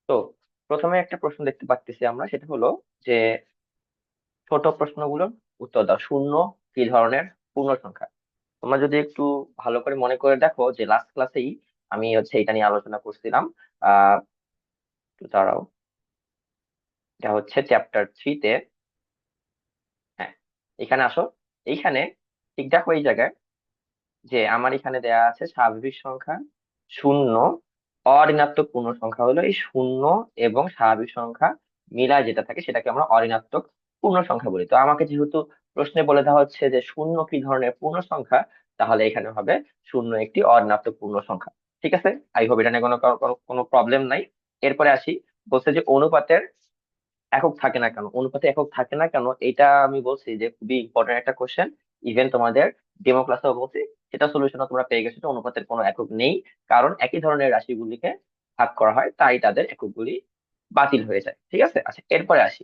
তো প্রথমে একটা প্রশ্ন দেখতে পাচ্ছি আমরা, সেটা হলো যে ছোট প্রশ্নগুলোর উত্তর দাও। শূন্য কি ধরনের পূর্ণ সংখ্যা? তোমরা যদি একটু ভালো করে মনে করে দেখো যে লাস্ট ক্লাসেই আমি এটা নিয়ে আলোচনা করছিলাম। আহ একটু দাঁড়াও, এটা হচ্ছে চ্যাপ্টার 3-তে। হ্যাঁ, এখানে আসো। এইখানে ঠিক দেখো এই জায়গায় যে আমার এখানে দেয়া আছে স্বাভাবিক সংখ্যা, শূন্য, অঋণাত্মক পূর্ণ সংখ্যা হলো এই শূন্য এবং স্বাভাবিক সংখ্যা মিলায় যেটা থাকে সেটাকে আমরা অঋণাত্মক পূর্ণ সংখ্যা বলি। তো আমাকে যেহেতু প্রশ্নে বলে দেওয়া হচ্ছে যে শূন্য কি ধরনের পূর্ণ সংখ্যা, তাহলে এখানে হবে শূন্য একটি অঋণাত্মক পূর্ণ সংখ্যা। ঠিক আছে, আই হোপ এটা নিয়ে কোনো প্রবলেম নাই। এরপরে আসি, বলছে যে অনুপাতের একক থাকে না কেন। অনুপাতে একক থাকে না কেন, এটা আমি বলছি যে খুবই ইম্পর্টেন্ট একটা কোশ্চেন। ইভেন তোমাদের ডেমো ক্লাসেও বলছি, সেটা সলিউশনও তোমরা পেয়ে গেছো যে অনুপাতের কোনো একক নেই, কারণ একই ধরনের রাশিগুলিকে ভাগ করা হয় তাই তাদের এককগুলি বাতিল হয়ে যায়। ঠিক আছে, আচ্ছা এরপরে আসি।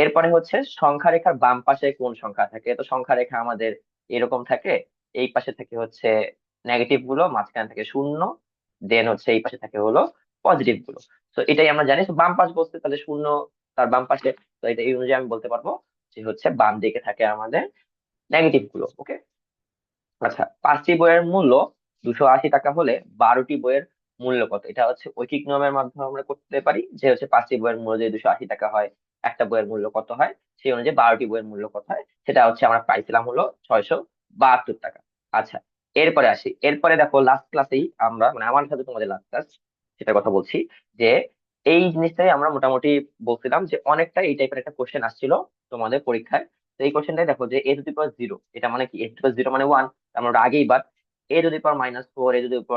এরপরে হচ্ছে সংখ্যা রেখার বাম পাশে কোন সংখ্যা থাকে। তো সংখ্যা রেখা আমাদের এরকম থাকে, এই পাশে থাকে হচ্ছে নেগেটিভ গুলো, মাঝখানে থাকে শূন্য, দেন হচ্ছে এই পাশে থাকে হলো পজিটিভ গুলো। তো এটাই আমরা জানি। তো বাম পাশ বলতে তাহলে শূন্য তার বাম পাশে, তো এটা এই অনুযায়ী আমি বলতে পারবো যে হচ্ছে বাম দিকে থাকে আমাদের নেগেটিভ গুলো। ওকে, আচ্ছা 5টি বইয়ের মূল্য 280 টাকা হলে 12টি বইয়ের মূল্য কত? এটা হচ্ছে ঐকিক নিয়মের মাধ্যমে আমরা করতে পারি যে হচ্ছে 5টি বইয়ের মূল্য যদি 280 টাকা হয়, একটা বইয়ের মূল্য কত হয়, সেই অনুযায়ী 12টি বইয়ের মূল্য কত হয় সেটা হচ্ছে আমরা পাইছিলাম হলো 672 টাকা। আচ্ছা এরপরে আসি। এরপরে দেখো লাস্ট ক্লাসেই আমরা, মানে আমার সাথে তোমাদের লাস্ট ক্লাস সেটার কথা বলছি, যে এই জিনিসটাই আমরা মোটামুটি বলছিলাম যে অনেকটা এই টাইপের একটা কোশ্চেন আসছিল তোমাদের পরীক্ষায়। তো এই কোশ্চেনটাই দেখো যে a⁻0, এটা মানে কি? a⁻0 মানে 1। আমরা আগেই বার a⁻⁻4, a⁻19,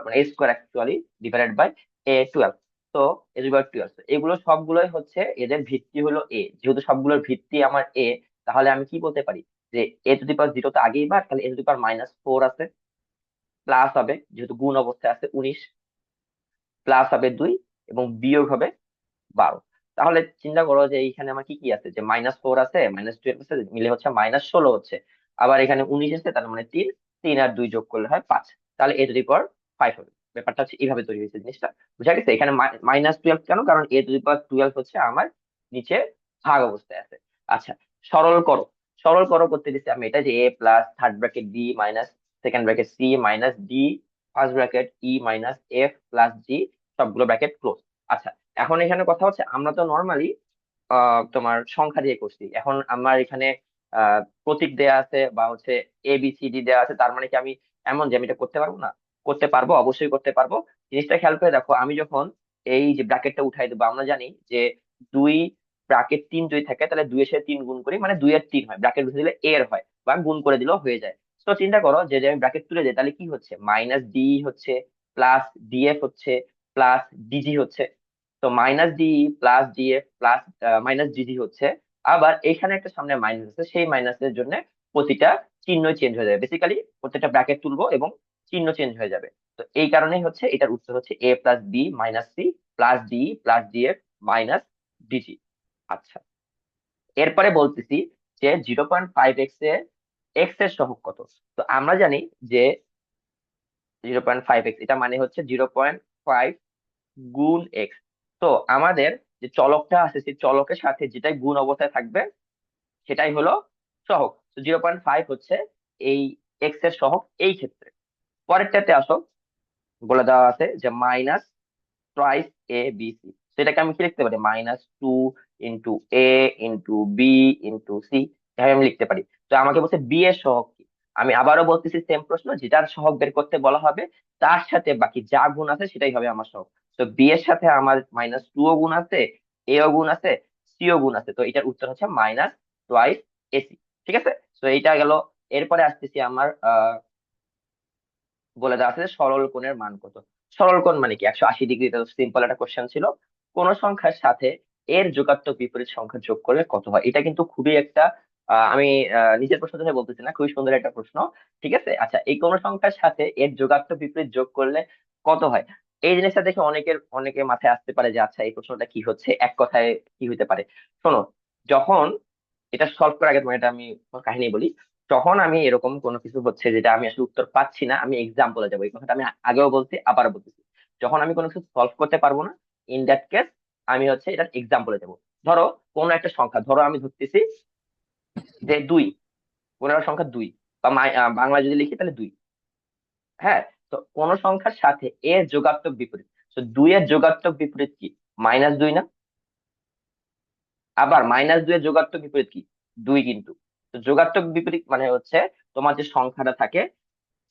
মানে a square actually divided by a12। তো a⁻12, এগুলো সবগুলোই হচ্ছে এদের ভিত্তি হলো এ। যেহেতু সবগুলোর ভিত্তি আমার এ, তাহলে আমি কি বলতে পারি যে a⁻0 তো আগেই বার, তাহলে a⁻4 আছে, প্লাস হবে যেহেতু গুণ অবস্থায় আছে 19, প্লাস হবে 2 এবং বিয়োগ হবে 12। তাহলে চিন্তা করো যে এইখানে আমার কি কি আছে, যে -4 আছে, -12 আছে, মিলে হচ্ছে -16 হচ্ছে। আবার এখানে 19 আছে, তার মানে 3, 3 আর 2 যোগ করলে হয় 5। তাহলে a⁻5 হবে। ব্যাপারটা হচ্ছে এইভাবে তৈরি হয়েছে জিনিসটা। বুঝা গেছে? এখানে -12 কেন? কারণ a⁻12 হচ্ছে আমার নিচে ভাগ অবস্থায় আছে। আচ্ছা, সরল করো। সরল করো করতে দিচ্ছি আমি এটা, যে a plus third bracket b minus second bracket c minus d first bracket e minus f plus g, সবগুলো ব্র্যাকেট ক্লোজ। আচ্ছা, এখন এখানে কথা হচ্ছে আমরা তো নর্মালি তোমার সংখ্যা দিয়ে করছি। এখন আমার এখানে প্রতীক দেয়া আছে বা হচ্ছে এ বি সি ডি দেয়া আছে, তার মানে কি আমি এমন যে আমি এটা করতে পারবো না? করতে পারবো, অবশ্যই করতে পারবো। জিনিসটা খেয়াল করে দেখো, আমি যখন এই যে ব্র্যাকেটটা উঠাই দেবো, আমরা জানি যে দুই ব্র্যাকেট 3 যদি থাকে তাহলে 2 এর সাথে 3 গুণ করি, মানে 2 এর 3 হয়, ব্র্যাকেট উঠে দিলে এর হয়, বা গুণ করে দিলেও হয়ে যায়। তো চিন্তা করো যে যে আমি ব্র্যাকেট তুলে দিই তাহলে কি হচ্ছে, -d হচ্ছে, প্লাস df হচ্ছে, প্লাস dg হচ্ছে। তো -d plus df plus -dg হচ্ছে। আবার এখানে একটা সামনে মাইনাস আছে, সেই মাইনাসের জন্য প্রতিটা চিহ্ন চেঞ্জ হয়ে যাবে। বেসিক্যালি প্রত্যেকটা ব্র্যাকেট তুলবো এবং চিহ্ন চেঞ্জ হয়ে যাবে। তো এই কারণেই হচ্ছে এটার উত্তর হচ্ছে a plus B minus C plus D plus DF minus DG. আচ্ছা, এরপরে বলতেছি যে 0.5 এক্স এর সহগ কত? তো আমরা জানি যে 0.5 এক্স এটা মানে হচ্ছে 0.5 গুণ এক্স। তো আমাদের যে চলকটা আছে সেই চলকের সাথে যেটাই গুণ অবস্থায় থাকবে সেটাই হলো সহগ। তো 0.5 হচ্ছে এই এক্স এর সহগ এই ক্ষেত্রে। পরেরটাতে আসো, বলে দেওয়া আছে যে minus thrice A B C. সেটাকে আমি কি লিখতে পারি? -2 ইন্টু এ ইন্টু বি ইন্টু সি, এভাবে আমি লিখতে পারি। তো আমাকে বলছে বি এর সহগ কি। আমি আবারও বলতেছি সেম প্রশ্ন, যেটার সহগ বের করতে বলা হবে তার সাথে বাকি যা গুণ আছে সেটাই হবে আমার সহগ। তো বি এর সাথে আমার -2 ও গুণ আছে, এ ও গুণ আছে, সি ও গুণ আছে, তো এটার উত্তর হচ্ছে -2ac। ঠিক আছে, তো এইটা গেল। এরপরে আসতেছি আমার বলে দেওয়া আছে যে সরল কোণের মান কত। সরল কোণ মানে কি? 180 ডিগ্রি। সিম্পল একটা কোশ্চেন ছিল। কোন সংখ্যার সাথে এর যোগাত্মক বিপরীত সংখ্যা যোগ করলে কত হয়? এটা কিন্তু খুবই একটা আমি নিজের প্রশ্ন থেকে বলতেছি না, খুবই সুন্দর একটা প্রশ্ন। ঠিক আছে, আচ্ছা এই কোন সংখ্যার সাথে এর যোগাত্মক বিপরীত যোগ করলে কত হয়? এই জিনিসটা দেখে অনেকের মাথায় আসতে পারে যে আচ্ছা এই প্রশ্নটা কি হচ্ছে, এক কথায় কি হইতে পারে। শোনো, যখন এটা সলভ করার আগে তোমার এটা আমি কাহিনী বলি। তখন আমি এরকম কোনো কিছু হচ্ছে যেটা আমি আসলে উত্তর পাচ্ছি না, আমি এক্সাম্পলে যাবো। এই কথাটা আমি আগেও বলছি, আবারও বলতেছি। যখন আমি কোনো কিছু সলভ করতে পারবো না, ইন দ্যাট কেস আমি হচ্ছে এটার এক্সাম্পলে দেবো। ধরো কোন একটা সংখ্যা, ধরো আমি ধরতেছি যে 2, কোন একটা সংখ্যা 2, বা বাংলা যদি লিখি তাহলে 2। হ্যাঁ, তো কোন সংখ্যার সাথে এর যোগাত্মক বিপরীত, তো 2 এর যোগাত্মক বিপরীত কি? -2 না? আবার -2 এর যোগাত্মক বিপরীত কি? 2 কিন্তু। তো যোগাত্মক বিপরীত মানে হচ্ছে তোমার যে সংখ্যাটা থাকে,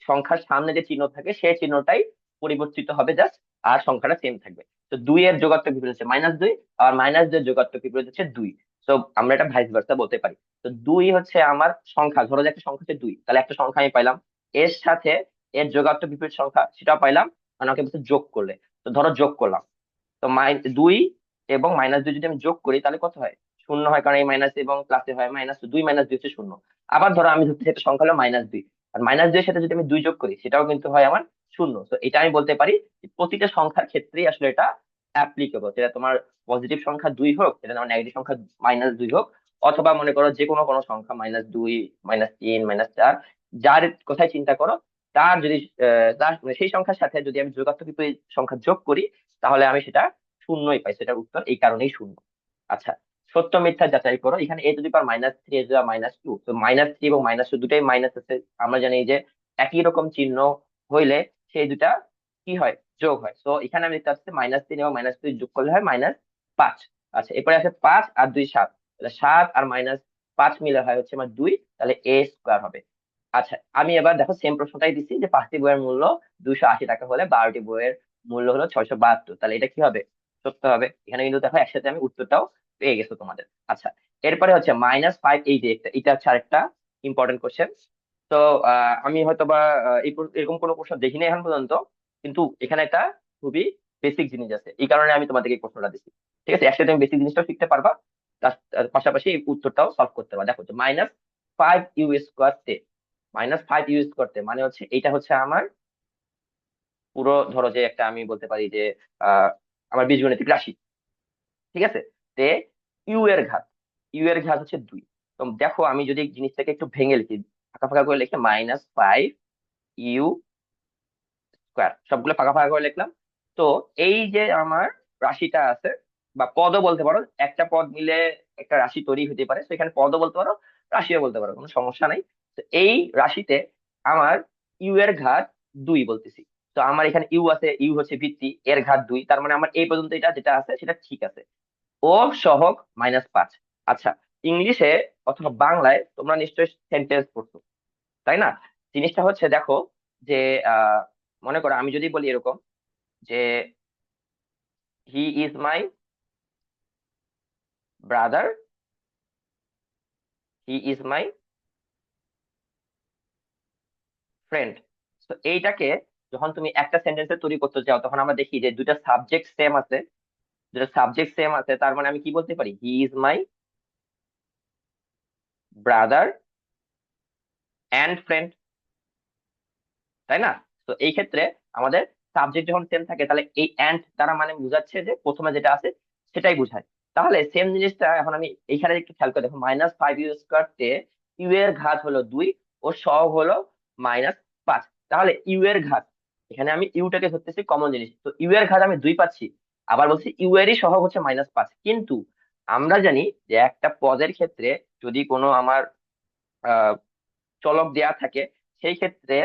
সংখ্যার সামনে যে চিহ্ন থাকে সেই চিহ্নটাই পরিবর্তিত হবে জাস্ট, আর সংখ্যাটা সেম থাকবে। তো 2 এর যোগাত্মক বিপরীত হচ্ছে -2, আর -2 এর যোগাত্মক বিপরীত হচ্ছে 2। তো আমরা এটা ভাইস ভার্সা বলতে পারি। তো 2 হচ্ছে আমার সংখ্যা, ধরো যে একটা সংখ্যা হচ্ছে 2, তাহলে একটা সংখ্যা আমি পাইলাম, এর সাথে এর যোগাত্মক বিপরীত সংখ্যা সেটাও পাইলাম, মানে ওকে বলছে যোগ করলে। তো ধরো যোগ করলাম, তো 2 এবং -2 যদি আমি যোগ করি তাহলে কত হয়? শূন্য হয়, কারণ এই মাইনাস এবং প্লাসে হয় -2, -2 হচ্ছে শূন্য। আবার ধরো আমি ধরছি একটা সংখ্যা হলো -2, আর -2 এর সাথে যদি আমি 2 যোগ করি সেটাও কিন্তু হয় আমার শূন্য। তো এটা আমি বলতে পারি যে প্রতিটা সংখ্যার ক্ষেত্রেই আসলে এটা অ্যাপ্লিকেবল, সেটা তোমার পজিটিভ সংখ্যা 2 হোক, সেটা তোমার নেগেটিভ সংখ্যা -2 হোক, অথবা মনে করো যে কোনো কোনো সংখ্যা -2, -3, -4, যার কথাই চিন্তা করো, তার যদি তার মানে সেই সংখ্যার সাথে যদি আমি যোগাত্মক বিপরীত সংখ্যা যোগ করি তাহলে আমি সেটা শূন্যই পাই, সেটার উত্তর এই কারণেই শূন্য। আচ্ছা, সত্য মিথ্যা যাচাই করো। এখানে a⁻−3 a⁻−2, তো -3 এবং -2 দুটাই মাইনাস আছে। আমরা জানি যে একই রকম চিহ্ন হইলে সেই দুটা কি হয়? যোগ হয়। তো এখানে আমি দেখতে পাচ্ছি -3 এবং -2 যোগ করলে হয় -5। আচ্ছা, এরপরে আছে 5 আর 2 7, তাহলে 7 আর -5 মিলে হয় হচ্ছে আমার 2, তাহলে a² হবে। আচ্ছা, আমি এবার দেখো সেম প্রশ্নটাই দিচ্ছি যে 5টি বইয়ের মূল্য 280 টাকা হলে 12টি বইয়ের মূল্য হলো 672, তাহলে এটা কি হবে? সত্য হবে। এখানে কিন্তু দেখো একসাথে আমি উত্তরটাও পেয়ে গেছো তোমাদের। আচ্ছা, এরপরে হচ্ছে -5, এই যে এটা হচ্ছে আরেকটা ইম্পর্টেন্ট কোশ্চেন। তো আমি হয়তো বা এরকম কোনো প্রশ্ন দেখিনি এখন পর্যন্ত, কিন্তু এখানে একটা খুবই বেসিক জিনিস আছে, এই কারণে আমি তোমাদেরকে এই প্রশ্নটা দিচ্ছি। ঠিক আছে, একসাথে তুমি বেসিক জিনিসটাও শিখতে পারবা, তার পাশাপাশি এই উত্তরটাও সলভ করতে পারবা। দেখো, -5u² -5u² মানে হচ্ছে এটা হচ্ছে আমার পুরো, ধরো যে একটা আমি বলতে পারি যে আহ আমার বীজগণিতিক রাশি। ঠিক আছে, তে ইউ এর ঘাত হচ্ছে 2। তো দেখো আমি যদি জিনিসটাকে একটু ভেঙে লিখি, ফাঁকা ফাঁকা করে লিখে -5u², সবগুলো ফাঁকা ফাঁকা করে লিখলাম। তো এই যে আমার রাশিটা আছে, বা পদও বলতে পারো, একটা পদ মিলে একটা রাশি তৈরি হতে পারে, সেখানে পদও বলতে পারো, রাশিও বলতে পারো, কোনো সমস্যা নাই। তো এই রাশিতে আমার ইউ এর ঘাত 2 বলতেছি। তো আমার এখানে ইউ আছে, ইউ হচ্ছে ভিত্তি, এর ঘাত 2, তার মানে আমার এই পর্যন্ত এটা যেটা আছে সেটা ঠিক আছে। ও সহগ -5। আচ্ছা, ইংলিশে অথবা বাংলায় তোমরা নিশ্চয়ই সেন্টেন্স পড়ছো, তাই না? জিনিসটা হচ্ছে দেখো যে আহ মনে করো আমি যদি বলি এরকম যে he is my brother, he is my friend. তো এইটাকে যখন তুমি একটা সেন্টেন্সে তৈরি করতে চাও, তখন আমরা দেখি যে দুটা সাবজেক্ট সেম আছে, তার মানে আমি কি বলতে পারি? He is my brother and friend, তাই না? তো এই ক্ষেত্রে আমাদের সাবজেক্ট যখন সেম থাকে, তাহলে এই অ্যান্ড দ্বারা মানে বোঝাচ্ছে যে প্রথমে যেটা আছে সেটাই বোঝায়। তাহলে সেম জিনিসটা এখন আমি এইখানে একটু খেয়াল করে দেখো, -5u² তে ইউ এর ঘাত হলো 2, ও সহগ হলো -5। তাহলে ইউ এর ঘাত, এখানে আমি ইউটাকে ধরতেছি কমন জিনিস, তো ইউ এর ঘাত আমি 2 পাচ্ছি, আবার বলছি ইউ এরই সহগ হচ্ছে -5। কিন্তু আমরা জানি যে একটা পদের ক্ষেত্রে যদি কোনো আমার চলক দেয়া থাকে, সেই ক্ষেত্রে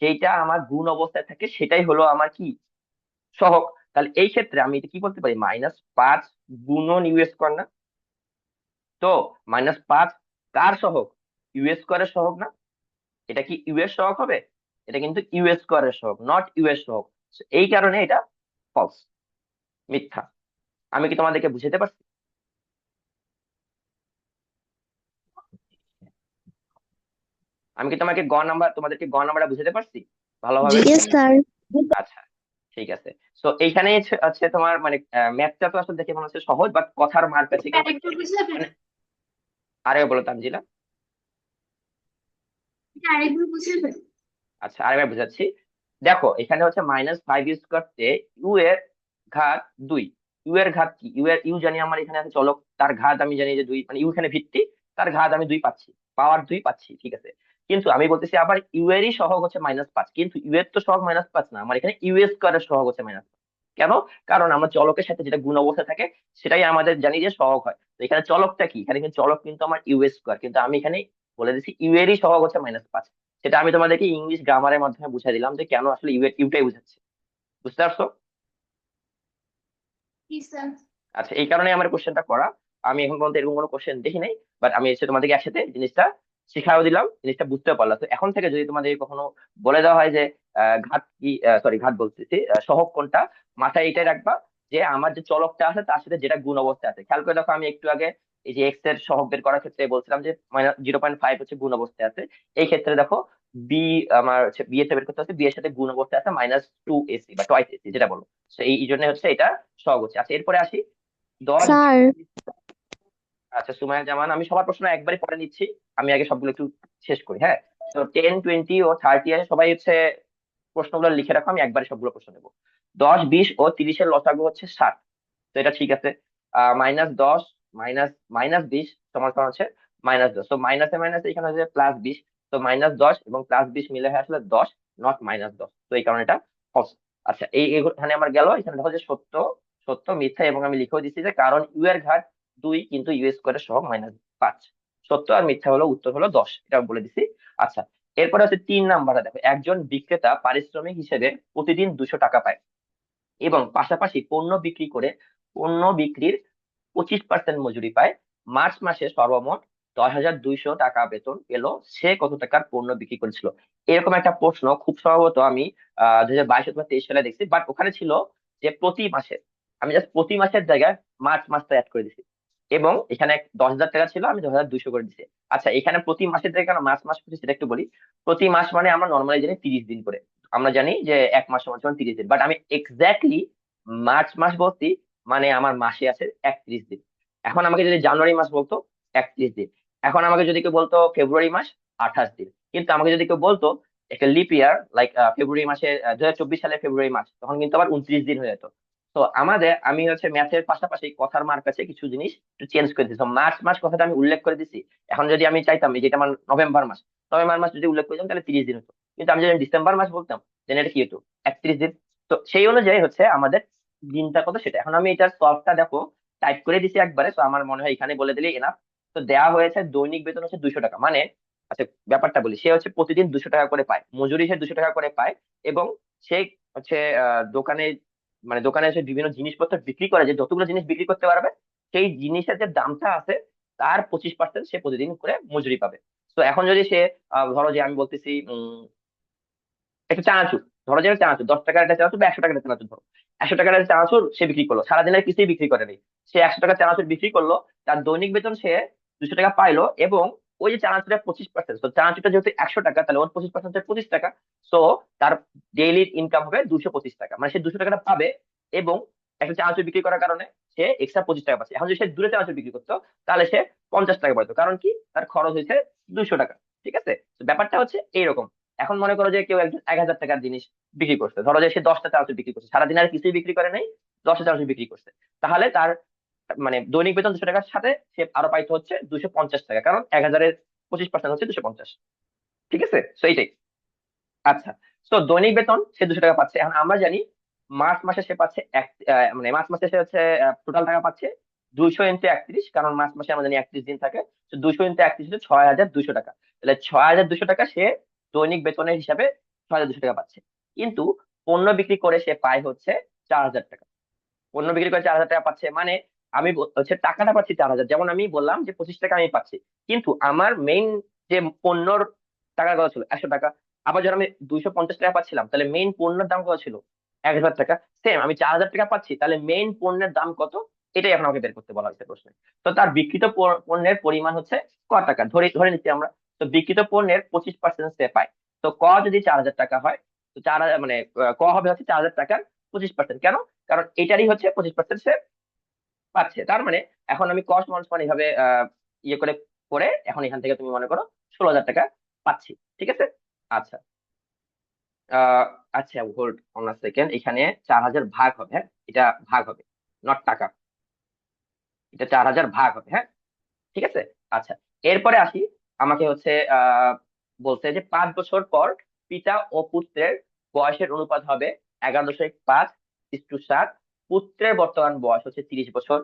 যেটা আমার গুণ অবস্থায় থাকে সেটাই হলো আমার কি? সহগ। তাহলে এই ক্ষেত্রে আমি এটা কি বলতে পারি? -5 গুণন ইউ² না? তো -5 কার সহগ? ইউ² সহগ না? এটা কি ইউ এর সহগ হবে? এটা কিন্তু ইউ² সহগ, নট ইউ এর সহগ। So, এই কারণে এটা ফলস, মিথ্যা। আমি কি তোমাদেরকে বুঝাতে পারছি? আমি কি তোমাদেরকে গ নাম্বারটা বুঝাতে পারছি জি ভালোভাবে? স্যার। আচ্ছা, ঠিক আছে। তো এইখানে আছে তোমার মানে ম্যাথটা তো আসলে দেখে মনে হচ্ছে সহজ, বাট কথার মার কাছে কিন্তু আরেকবার বুঝাবেন? মানে, আরে বলো তানজিলা। এটা আরেকবার বুঝাবেন? আচ্ছা, আরেকবার বুঝাচ্ছি। দেখো এখানে হচ্ছে -5u² তে ইউ এর ঘাত 2। ইউ এর ঘাত কি? ইউ জানি আমার এখানে আছে চলক, তার ঘাত আমি জানি যে 2, মানে ইউ এখানে ভিত্তি, তার ঘাত আমি 2 পাচ্ছি, পাওয়ার 2 পাচ্ছি, ঠিক আছে। কিন্তু আমি বলতেছি আবার ইউ এরই সহগ হচ্ছে -5, কিন্তু ইউ এর তো সহগ -5 না, আমার এখানে ইউ² এর সহগ হচ্ছে -5। কেন? কারণ আমরা চলকের সাথে যেটা গুণ অবস্থা থাকে সেটাই আমাদের জানি যে সহগ হয়। তো এখানে চলকটা কি, এখানে কিন্তু চলক কিন্তু আমার ইউ স্কোয়ার, কিন্তু আমি এখানে বলে দিচ্ছি ইউ এরই সহগ হচ্ছে -5। সেটা আমি তোমাদেরকে ইংলিশ গ্রামারের মাধ্যমে বুঝাই দিলাম যে কেন আসলে ইউ এর ইউটাই বুঝাচ্ছে। বুঝতে পারছো? জি স্যার। আচ্ছা, এই কারণে আমার কোশ্চেনটা করা। আমি এখন পর্যন্ত এরকম কোনো কোশ্চেন দেখি নাই, বাট আমি এসে তোমাদেরকে একসাথে জিনিসটা শিখাও দিলাম, জিনিসটা বুঝতে পারলাম। তো এখন থেকে যদি তোমাদের কখনো বলে দেওয়া হয় যে ঘাত কি, সরি ঘাত বলতেছি, সহগ কোনটা, মাথায় এটাই রাখবা যে আমার যে চলকটা আছে তার সাথে যেটা গুণ অবস্থা আছে। খেয়াল করে দেখো, আমি একটু আগে এই যে এক্স এর সহগ বের করার ক্ষেত্রে বলছিলাম যে -0.5 হচ্ছে গুণ অবস্থায় আছে। এই ক্ষেত্রে দেখো বি, আমার হচ্ছে বি এর বের করতে হচ্ছে, বি এর সাথে গুণ অবস্থায় আছে -2 AC বা টয়েস এসি যেটা বলো। তো এই জন্য হচ্ছে এটা সহগ হচ্ছে। আচ্ছা, এরপরে আসি 10 স্যার। 20। আচ্ছা সুমাইয়া জামান, আমি সবার প্রশ্ন একবারই পড়ে নিচ্ছি, আমি আগে সবগুলো একটু শেষ করি, হ্যাঁ। তো 10 20 ও 30 আছে, সবাই হচ্ছে প্রশ্নগুলো লিখে রাখো, আমি একবারে সবগুলো প্রশ্ন নেবো। 10 20 ও 30-এর লসাগু হচ্ছে 60। তো এটা ঠিক আছে। -10 মাইনাস 20 সমান সমান হচ্ছে -10। তো মাইনাসে মাইনাসে এখানে হচ্ছে +20। তো -10 এবং +20 মিলে হয় আসলে 10, নট -10। তো এই কারণে এটা false। আচ্ছা, এখানে আমার গেল, এখানে দেখো যে সত্য, সত্য মিথ্যা, এবং আমি লিখেও দিচ্ছি যে কারণ ইউ এর ঘাত 2 কিন্তু ইউ স্কোয়ারের সহগ -5। সত্য আর মিথ্যা হলো, উত্তর হলো 10, এটা বলে দিছি। আচ্ছা, এরপরে হচ্ছে 3 নাম্বারটা দেখো, একজন বিক্রেতা পারিশ্রমিক হিসেবে প্রতিদিন 200 টাকা পায় এবং পাশাপাশি পণ্য বিক্রি করে পণ্য বিক্রির 25% মজুরি পায়। মার্চ মাসে সর্বমোট 10,200 টাকা বেতন পেল। সে কত টাকার পণ্য বিক্রি করেছিল? এরকম একটা প্রশ্ন খুব সম্ভবত আমি 2022 অথবা 23 সালে দেখছি, বাট ওখানে ছিল যে প্রতি মাসে। আমি জাস্ট প্রতি মাসের জায়গায় মার্চ মাসটা অ্যাড করে দিছি, এবং এখানে 10,000 টাকা ছিল, আমি 10,200 করে দিছি। আচ্ছা, এখানে প্রতি মাসের জায়গায় কেন মার্চ মাস করছি সেটা একটু বলি। প্রতি মাস মানে আমরা নর্মালি জানি 30 দিন করে, আমরা জানি যে এক মাস সমান সমান 30 দিন, বাট আমি এক্স্যাক্টলি মার্চ মাস বলছি, মানে আমার মাসে আছে 31 দিন। এখন আমাকে যদি জানুয়ারি মাস বলতো 31 দিন, এখন আমাকে যদি কেউ বলতো ফেব্রুয়ারি মাস 28 দিন, কিন্তু আমাকে যদি কেউ বলতো একটা লিপ ইয়ার লাইক ফেব্রুয়ারি মাসে 2024 সালে ফেব্রুয়ারি মাস, তখন কিন্তু আবার 29 দিন হয়ে যেত। তো আমি হচ্ছে ম্যাথের পাশাপাশি কথার মার কাছে কিছু জিনিস একটু চেঞ্জ করে দিচ্ছি। মার্চ মাস কথাটা আমি উল্লেখ করে দিচ্ছি। এখন যদি আমি চাইতাম এই যেটা আমার নভেম্বর মাস, নভেম্বর মাস যদি উল্লেখ করতাম তাহলে 30 দিন হতো, কিন্তু আমি যদি ডিসেম্বর মাস বলতাম দেন এটা কি হতো, 31 দিন। তো সেই অনুযায়ী হচ্ছে আমাদের দিনটা কত সেটা। এখন আমি এটার সলভটা দেখো টাইপ করে দিছি একবারে, তো আমার মনে হয় এখানে বলে দিলে এনাফ। তো দেওয়া হয়েছে দৈনিক বেতন হচ্ছে 200 টাকা, মানে আচ্ছা ব্যাপারটা বলি, সে হচ্ছে প্রতিদিন 200 টাকা করে পায়, মজুরি সে 200 টাকা করে পায়, এবং সে হচ্ছে দোকানে, মানে দোকানে এসে বিভিন্ন জিনিসপত্র বিক্রি করে, যে যতগুলো জিনিস বিক্রি করতে পারবে সেই জিনিসের যে দামটা আছে তার 25% সে প্রতিদিন করে মজুরি পাবে। তো এখন যদি সে ধরো যে আমি বলতেছি একটা চানাচুর, ধরো যে একটা চানাচুর 10 টাকার একটা চানাচুর বা 100 টাকার একটা চানাচুর, ধরো 100 টাকার একটা চানাচুর সে বিক্রি করলো, সারাদিনের কিছুই বিক্রি করেনি, সে 100 টাকার চানাচুর বিক্রি করলো, তার দৈনিক বেতন সে 200 টাকা পাইলো, এবং ওই যে চানাচুরের 25%, তো চানাচুরটা যেহেতু 100 টাকা, তাহলে ওর 25% হচ্ছে 25 টাকা। তো তার ডেইলি ইনকাম হবে 225 টাকা, মানে সে 200 টাকাটা পাবে, এবং একটা চানাচুর বিক্রি করার কারণে সে এক্সট্রা 25 টাকা পাচ্ছে। এখন যদি সে দূরে চানাচুর বিক্রি করতো তাহলে সে 50 টাকা পাইতো, কারণ কি তার খরচ হয়েছে 200 টাকা। ঠিক আছে, তো ব্যাপারটা হচ্ছে এইরকম। এখন মনে করো যে কেউ একজন 1,000 টাকার জিনিস বিক্রি করছে, ধরো যে সে 10টা চানাচুর বিক্রি করছে, সারাদিন আর কিছুই বিক্রি করে নাই, 10টা চানাচুর বিক্রি করছে, তাহলে তার মানে দৈনিক বেতন 200 টাকার সাথে সে আরো পাইতে হচ্ছে 250 টাকা, কারণ 1,000-এর 25% হচ্ছে 250। ঠিক আছে, তো এইটাই। আচ্ছা, তো দৈনিক বেতন সে 200 টাকা পাচ্ছে। এখন আমরা জানি মার্চ মাসে সে পাচ্ছে মানে মার্চ মাসে সে হচ্ছে টোটাল টাকা পাচ্ছে 200 × 31, কারণ মার্চ মাসে আমরা জানি 31 দিন থাকে। তো 200 × 31 হচ্ছে 6,200 টাকা। তাহলে 6,200 টাকা সে দৈনিক বেতনের হিসাবে 6,200 টাকা পাচ্ছে। কিন্তু পণ্য বিক্রি করে সে পায় হচ্ছে 4,000 টাকা। পণ্য বিক্রি করে 4,000 টাকা পাচ্ছে, মানে আমি হচ্ছে টাকাটা পাচ্ছি 4,000, যেমন আমি বললাম যে 25 টাকা আমি পাচ্ছি, কিন্তু আমার মেইন যে পণ্যর টাকার কথা ছিল 100 টাকা। আবার যখন আমি 250 টাকা পাচ্ছিলাম, তাহলে মেইন পণ্যের দাম কত ছিল? 1,000 টাকা। সেম, আমি 4,000 টাকা পাচ্ছি, তাহলে মেইন পণ্যের দাম কত, এটাই এখন আমাকে বের করতে বলা হয়েছে প্রশ্নে। তো তার বিক্রিত পণ্যের পরিমাণ হচ্ছে ক টাকা, ধরে ধরে নিচ্ছি আমরা। তো বিক্রিত পণ্যের 25% সে পায়। তো ক যদি 4,000 টাকা হয়, তো 4,000 মানে ক হবে হচ্ছে 4,000 টাকার 25%। কেন? কারণ এটারই হচ্ছে 25% সে পাচ্ছে। তার মানে এখন আমি কস্ট মাইনাস ওয়ান এইভাবে ইয়ে করে করে এখন এখান থেকে তুমি মনে করো 16,000 টাকা পাচ্ছি। ঠিক আছে। আচ্ছা, আহ আচ্ছা হোল্ড অন সেকেন্ড, এখানে 4,000 ভাগ হবে, হ্যাঁ এটা ভাগ হবে, নট টাকা, এটা 4,000 ভাগ হবে, হ্যাঁ। ঠিক আছে। আচ্ছা, এরপরে আসি, আমাকে হচ্ছে বলছে যে 5 বছর পর পিতা ও পুত্রের বয়সের অনুপাত হবে 11.5 5:7, পুত্রের বর্তমান বয়স হচ্ছে 30 বছর,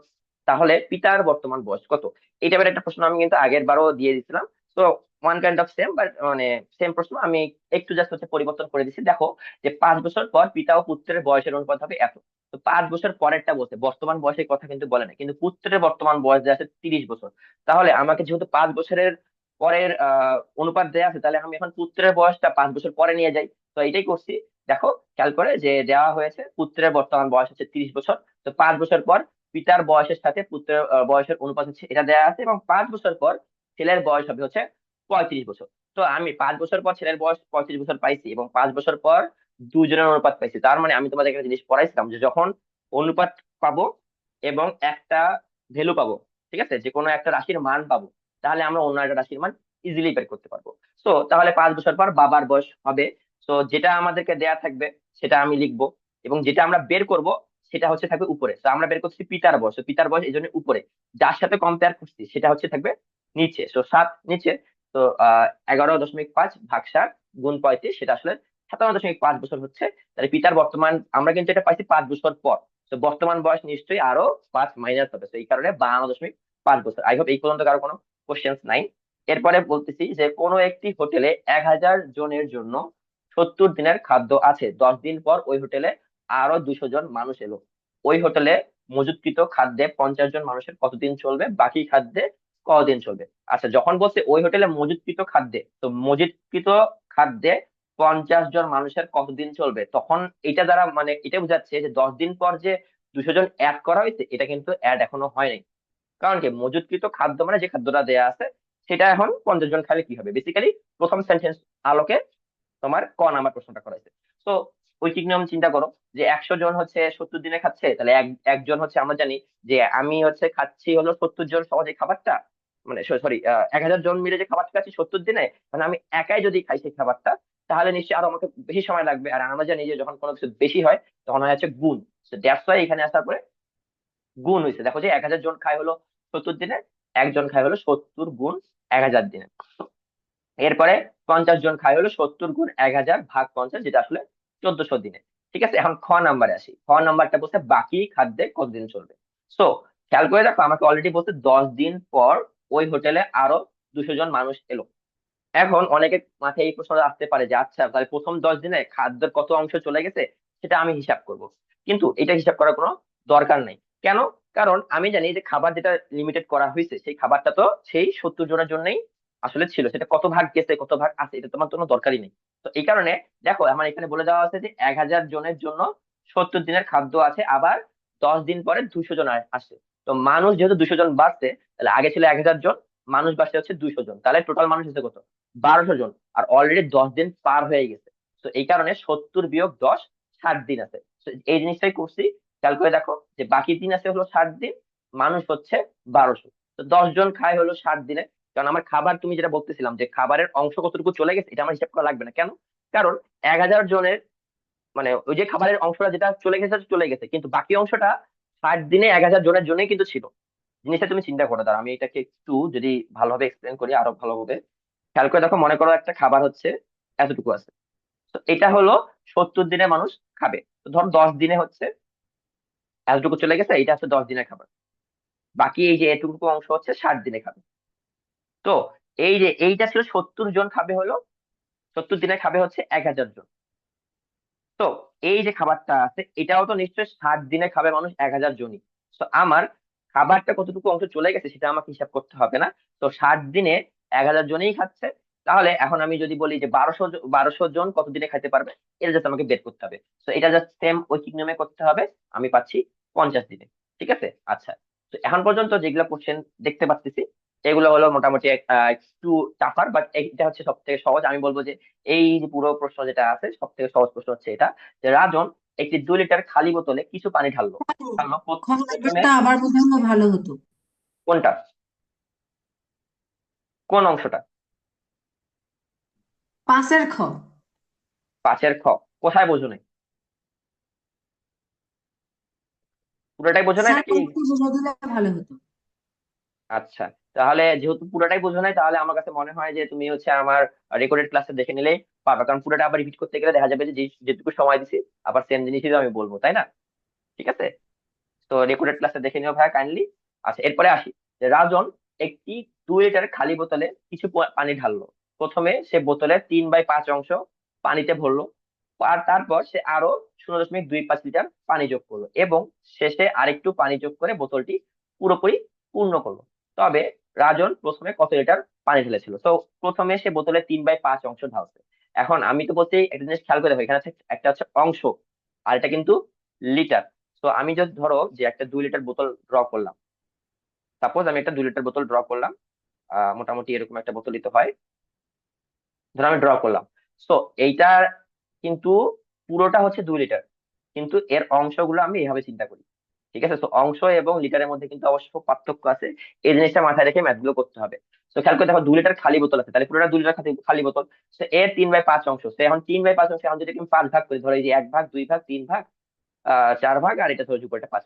তাহলে পিতার বর্তমান বয়স কত? এই টাইপের একটা প্রশ্ন আমি কিন্তু আগের বারও দিয়ে দিয়েছিলাম। তো one kind of same, but মানে সেম প্রশ্ন আমি একটু জাস্ট হচ্ছে পরিবর্তন করে দিচ্ছি। দেখো যে 5 বছর পর পিতা ও পুত্রের বয়সের অনুপাত হবে এত। তো 5 বছর পরেরটা বলছে, বর্তমান বয়সের কথা কিন্তু বলে না, কিন্তু পুত্রের বর্তমান বয়স দেওয়া আছে 30 বছর। তাহলে আমাকে যেহেতু 5 বছরের পরের অনুপাত দেওয়া আছে, তাহলে আমি এখন পুত্রের বয়সটা 5 বছর পরে নিয়ে যাই। তো এটাই করছি। দেখো খেয়াল করে যে দেওয়া হয়েছে পুত্রের বর্তমান বয়স হচ্ছে 30 বছর। তো 5 বছর পর পিতার বয়সের সাথে পুত্রের বয়সের অনুপাত হচ্ছে এটা দেওয়া আছে, এবং 5 বছর পর ছেলের বয়স হবে হচ্ছে 35 বছর। তো আমি 5 বছর পর ছেলের বয়স 35 বছর পাইছি, এবং 5 বছর পর দুজনের অনুপাত পাইছি। তার মানে আমি তোমাদের একটা জিনিস পড়াইছিলাম যে যখন অনুপাত পাবো এবং একটা ভ্যালু পাবো, ঠিক আছে, যে কোনো একটা রাশির মান পাবো, তাহলে আমরা অন্য একটা রাশির মান ইজিলি বের করতে পারবো। তো তাহলে 5 বছর পর বাবার বয়স হবে, তো যেটা আমাদেরকে দেয়া থাকবে সেটা আমি লিখবো, এবং যেটা আমরা বের করব সেটা হচ্ছে থাকবে উপরে। তো আমরা বের করছি পিতার বয়স, তো পিতার বয়স এই জন্য উপরে, যার সাথে কম্পেয়ার করছি সেটা হচ্ছে থাকবে নিচে। তো 7 নিচে। তো 11.5 ভাগ 7 গুণ 35, সেটা আসলে 57.5 বছর হচ্ছে। তাহলে পিতার বর্তমান, আমরা কিন্তু এটা পাইছি 5 বছর পর, তো বর্তমান বয়স নিশ্চয়ই আরো 5 মাইনাস হবে, তো এই কারণে 52.5 বছর। আই হোপ এই পর্যন্ত কারো কোনো কোশ্চেন্স নাই। এরপরে বলতেছি যে কোনো একটি হোটেলে 1000 জনের জন্য 70 দিনের খাদ্য আছে, 10 দিন পর ওই হোটেলে আরো 200 জন মানুষ এলো। ওই হোটেলে মজুতকৃত খাদ্যে 50 জন মানুষের কতদিন চলবে, বাকি খাদ্যে কতদিন চলবে? আচ্ছা, যখন বলছে ওই হোটেলে মজুতকৃত খাদ্যে, তো মজুতকৃত খাদ্যে 50 জন মানুষের কতদিন চলবে, তখন এটা দ্বারা মানে এটা বোঝাচ্ছে যে 10 দিন পর যে 200 জন অ্যাড করা হয়েছে, এটা কিন্তু অ্যাড এখনো হয়নি। কারণ কি, মজুতকৃত খাদ্য মানে যে খাদ্যটা দেয়া আছে সেটা এখন 50 জন খাবে কি হবে, বেসিক্যালি প্রথম সেন্টেন্স আলোকে তোমার ক নাম্বার প্রশ্নটা করাইছে। তো ঐকিক নিয়ম চিন্তা করো যে 100 জন হচ্ছে 70 দিনে খাচ্ছে, তাহলে একজন হচ্ছে, আমরা জানি যে আমি হচ্ছে খাচ্ছি হলো 70 জন সহজে খাবারটা, মানে সরি 1000 জন মিলে যে খাবারটা খাচ্ছি 70 দিনে, মানে আমি একাই যদি খাই সেই খাবারটা, তাহলে নিশ্চয়ই আরো আমাকে বেশি সময় লাগবে। আর আমরা জানি যে যখন কোনো কিছু বেশি হয় তখন হয় হচ্ছে গুণ। দ্যাটস ওয়াই এখানে আসার পরে গুণ হয়েছে। দেখো যে 1000 জন খায় হলো 70 দিনে, একজন খায় হলো 70 গুণ 1000 দিনে। এরপরে 50 জন খায় হলো 70 গুণ 1000 ভাগ 50, যেটা আসলে 1400 দিনে। ঠিক আছে, এখন খ নাম্বারে আসি। খ নাম্বারটা বলছে বাকি খাদ্যে কতদিন চলবে। সো খেয়াল করে দেখো, আমাকে অলরেডি বলছে 10 দিন পর ওই হোটেলে আরো 200 জন মানুষ এলো। এখন অনেকে মাথায় এই প্রশ্নটা আসতে পারে যে আচ্ছা, তাহলে প্রথম 10 দিনে খাদ্যের কত অংশ চলে গেছে সেটা আমি হিসাব করব। কিন্তু এটা হিসাব করার কোনো দরকার নাই। কেন? কারণ আমি জানি যে খাবার যেটা লিমিটেড করা হয়েছে সেই খাবারটা তো সেই 70 জনের জন্যই আসলে ছিল, সেটা কত ভাগ গেছে কত ভাগ আছে এটা তোমার কোনো দরকারই নেই। তো এই কারণে দেখো আমার এখানে বলে দেওয়া আছে যে 1000 জনের জন্য 70 দিনের খাদ্য আছে, আবার 10 দিন পরে 200 জন আসে। তো মানুষ যেহেতু 200 জন বাড়ছে, তাহলে আগে ছিল 1000 জন, মানুষ বাড়ছে হচ্ছে 200 জন, তাহলে টোটাল মানুষ হচ্ছে কত? 1200 জন। আর অলরেডি 10 দিন পার হয়ে গেছে। তো এই কারণে 70 - 10 60 দিন আছে। তো এই জিনিসটাই করছি। খেয়াল করে দেখো যে বাকি দিন আছে হলো 60 দিন, মানুষ হচ্ছে 1200। তো 10 জন খায় হলো 60 দিনে। কারণ আমার খাবার, তুমি যেটা বলতেছিলাম যে খাবারের অংশ কতটুকু চলে গেছে, এটা আমার হিসাব করা লাগবে না। কেন? কারণ 1000 জনের মানে ওই যে খাবারের অংশটা যেটা চলে গেছে সেটা চলে গেছে, কিন্তু বাকি অংশটা 60 দিনে 1000 জনের জন্যই কিন্তু ছিল। জিনিসটা তুমি চিন্তা করো, দাঁড়া আমি এটাকে একটু যদি ভালোভাবে এক্সপ্লেন করি আরো ভালো হবে। খেয়াল করে দেখো, মনে করো একটা খাবার হচ্ছে এতটুকু আছে, তো এটা হলো 70 দিনে মানুষ খাবে। তো ধর 10 দিনে হচ্ছে এতটুকু চলে গেছে, এটা হচ্ছে 10 দিনের খাবার। বাকি এই যে এতটুকু অংশ হচ্ছে 60 দিনে খাবে। তো এই যে এইটা ছিল 70 জন খাবে হলো, 70 দিনে খাবে হচ্ছে 1000 জন। তো এই যে খাবারটা আছে এটাও তো নিশ্চয়ই 60 দিনে খাবে মানুষ 1000 জনই। তো আমার খাবারটা কতটুকু অংশ চলে গেছে সেটা আমাকে হিসাব করতে হবে না। তো 60 দিনে 1000 জনই খাচ্ছে। তাহলে এখন আমি যদি বলি যে 1200 জন কতদিনে খাইতে পারবে, এটা জাস্ট আমাকে বের করতে হবে। তো এটা জাস্ট সেম ঐকিক নিয়মে করতে হবে। আমি পাচ্ছি 50 দিনে। ঠিক আছে, আচ্ছা। তো এখন পর্যন্ত যেগুলো কোশ্চেন দেখতে পাচ্ছি এগুলো হলো মোটামুটি একটু টাফার, বাট এটা হচ্ছে সব থেকে সহজ। আমি বলবো যে এই যে পুরো প্রশ্ন যেটা আছে সব থেকে সহজ প্রশ্ন হচ্ছে এটা, যে রাজন একটি 2 লিটার খালি বোতলে কিছু পানি ঢাললো। ঢাললো খ প্রথমে। নাম্বারটা আবার বোঝানো ভালো হতো। কোনটা? কোন অংশটা? পাশের খ। পাঁচের খ? কোথায় বোঝো নাই? পুরোটাই বোঝো নাই স্যার নাকি? একটু বুঝিয়ে দিলে ভালো হতো। আচ্ছা, তাহলে যেহেতু পুরোটাই বোঝো নাই, তাহলে আমার কাছে মনে হয় যে তুমি হচ্ছে আমার রেকর্ডেড ক্লাসে দেখে নিলেই পারবে। কারণ পুরোটা আবার রিপিট করতে গেলে দেখা যাবে যে যেটুকু সময় দিছি আবার সেম জিনিসই তো আমি বলবো, তাই না? ঠিক আছে? তো রেকর্ডেড ক্লাসে দেখে নিও ভাইয়া কাইন্ডলি। আচ্ছা, এরপরে আসি যে রাজন একটি 2 লিটার খালি বোতলে কিছু পানি ঢাললো। প্রথমে সে বোতলে 3/5 অংশ পানিতে ভরলো, আর তারপর সে আরো 0.25 লিটার পানি যোগ করলো এবং শেষে আরেকটু পানি যোগ করে বোতলটি পুরোপুরি পূর্ণ করলো। তবে রাজন প্রথমে কত লিটার পানি ঢেলেছিল? তো প্রথমে সে বোতলে 3/5 অংশ ঢালছে। এখন আমি তো বলছি একটা জিনিস খেয়াল করে দেখো, এখানে আছে একটা হচ্ছে অংশ, আর এটা কিন্তু লিটার। তো আমি যদি ধরো যে একটা 2 লিটার বোতল ড্র করলাম, সাপোজ আমি একটা 2 লিটার বোতল ড্র করলাম, মোটামুটি এরকম একটা বোতলই তো হয়, ধরো আমি ড্র করলাম। তো এইটার কিন্তু পুরোটা হচ্ছে 2 লিটার, কিন্তু এর অংশগুলো আমি এইভাবে চিন্তা করি। ঠিক আছে? তো অংশ এবং লিটারের মধ্যে কিন্তু অবশ্য পার্থক্য আছে, এই জিনিসটা মাথায় রেখে ম্যাথ গুলো করতে হবে। তো খেয়াল করে দেখো, 2 লিটার খালি বোতল আছে, তাহলে পুরোটা 2 লিটার খালি বোতল। তো এর 3/5 অংশ, সে এখন 3/5 অংশ, এখন যদি আমি 5 ভাগ করি, ধরো এই যে 1 ভাগ, 2 ভাগ, 3 ভাগ, 4 ভাগ, আর এটা ধরে উপরটা 5।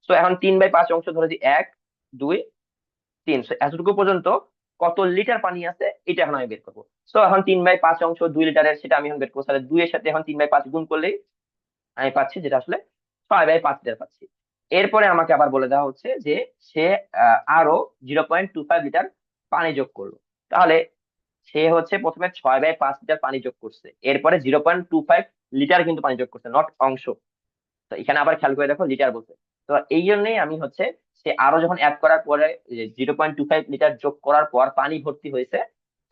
তো এখন 3/5 অংশ ধরে যে 1, 2, 3, এতটুকু পর্যন্ত কত লিটার পানি আছে এটা এখন আমি বের করবো। তো এখন 3/5 অংশ 2 লিটারের, সেটা আমি এখন বের করবো। তাহলে 2 এর সাথে এখন 3/5 গুণ করলেই আমি পাচ্ছি যেটা আসলে 6/5 লিটার পাচ্ছি। এরপরে আমাকে আবার বলে দেওয়া হচ্ছে যে সে আরো 0.25 লিটার পানি যোগ করলো। তাহলে সে হচ্ছে প্রথমে 6/5 লিটার পানি যোগ করছে, এরপরে 0.25 লিটার কিন্তু পানি যোগ করছে, নট অংশ। তো এখানে আবার খেয়াল করে দেখো লিটার বলছে। তো এই জন্যই আমি হচ্ছে সে আরো যখন অ্যাড করার পরে 0.25 লিটার যোগ করার পর পানি ভর্তি হয়েছে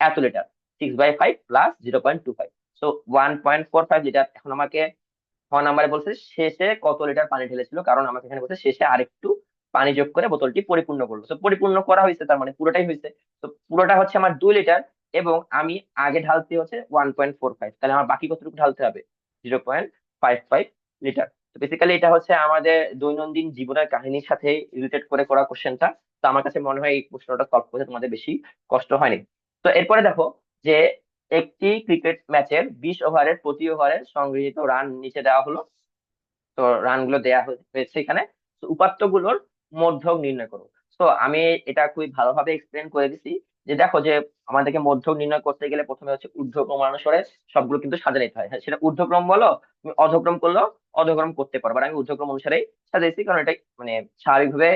এত লিটার, 6/5 প্লাস 0.25, সো 1.45 লিটার। এখন আমাকে 6 নম্বরে বলছে শেষে কত লিটার পানি ঢেলেছিল, কারণ আমাকে এখানে বলছে শেষে আরেকটু পানি যোগ করে বোতলটি পরিপূর্ণ করলো। তো পরিপূর্ণ করা হয়েছে, তার মানে পুরোটাই হয়েছে। তো পুরোটা হচ্ছে আমার 2 লিটার, এবং আমি আগে ঢালতে হচ্ছে 1.45, তাহলে আমার বাকি কতটুকু ঢালতে হবে? 0.55 লিটার। তো বেসিক্যালি এটা হচ্ছে আমাদের দৈনন্দিন জীবনের কাহিনীর সাথে রিলেটেড করে করা কোশ্চেনটা। তো আমার কাছে মনে হয় এই প্রশ্নটা সলভ করতে তোমাদের বেশি কষ্ট হয়নি। তো এরপরে দেখো যে একটি ক্রিকেট ম্যাচের 20 ওভারের প্রতি ওভারে সংগৃহীত রান নিচে দেওয়া হলো। তো রানগুলো দেয়া হয়েছে এখানে। তো উপাত্তগুলোর মধ্যক নির্ণয় করো। তো আমি এটা খুবই ভালোভাবে এক্সপ্লেন করে দিছি, যে দেখো যে আমাদেরকে মধ্যক নির্ণয় করতে গেলে প্রথমে হচ্ছে ঊর্ধ্বক্রম অনুসারে সবগুলো কিন্তু সাজিয়ে নিতে হয়। হ্যাঁ, সেটা ঊর্ধ্বক্রম বলো, তুমি অধক্রম করলেও অধক্রম করতে পারো, আর আমি ঊর্ধ্বক্রম অনুসারেই সাজাইছি, কারণ এটা মানে স্বাভাবিকভাবে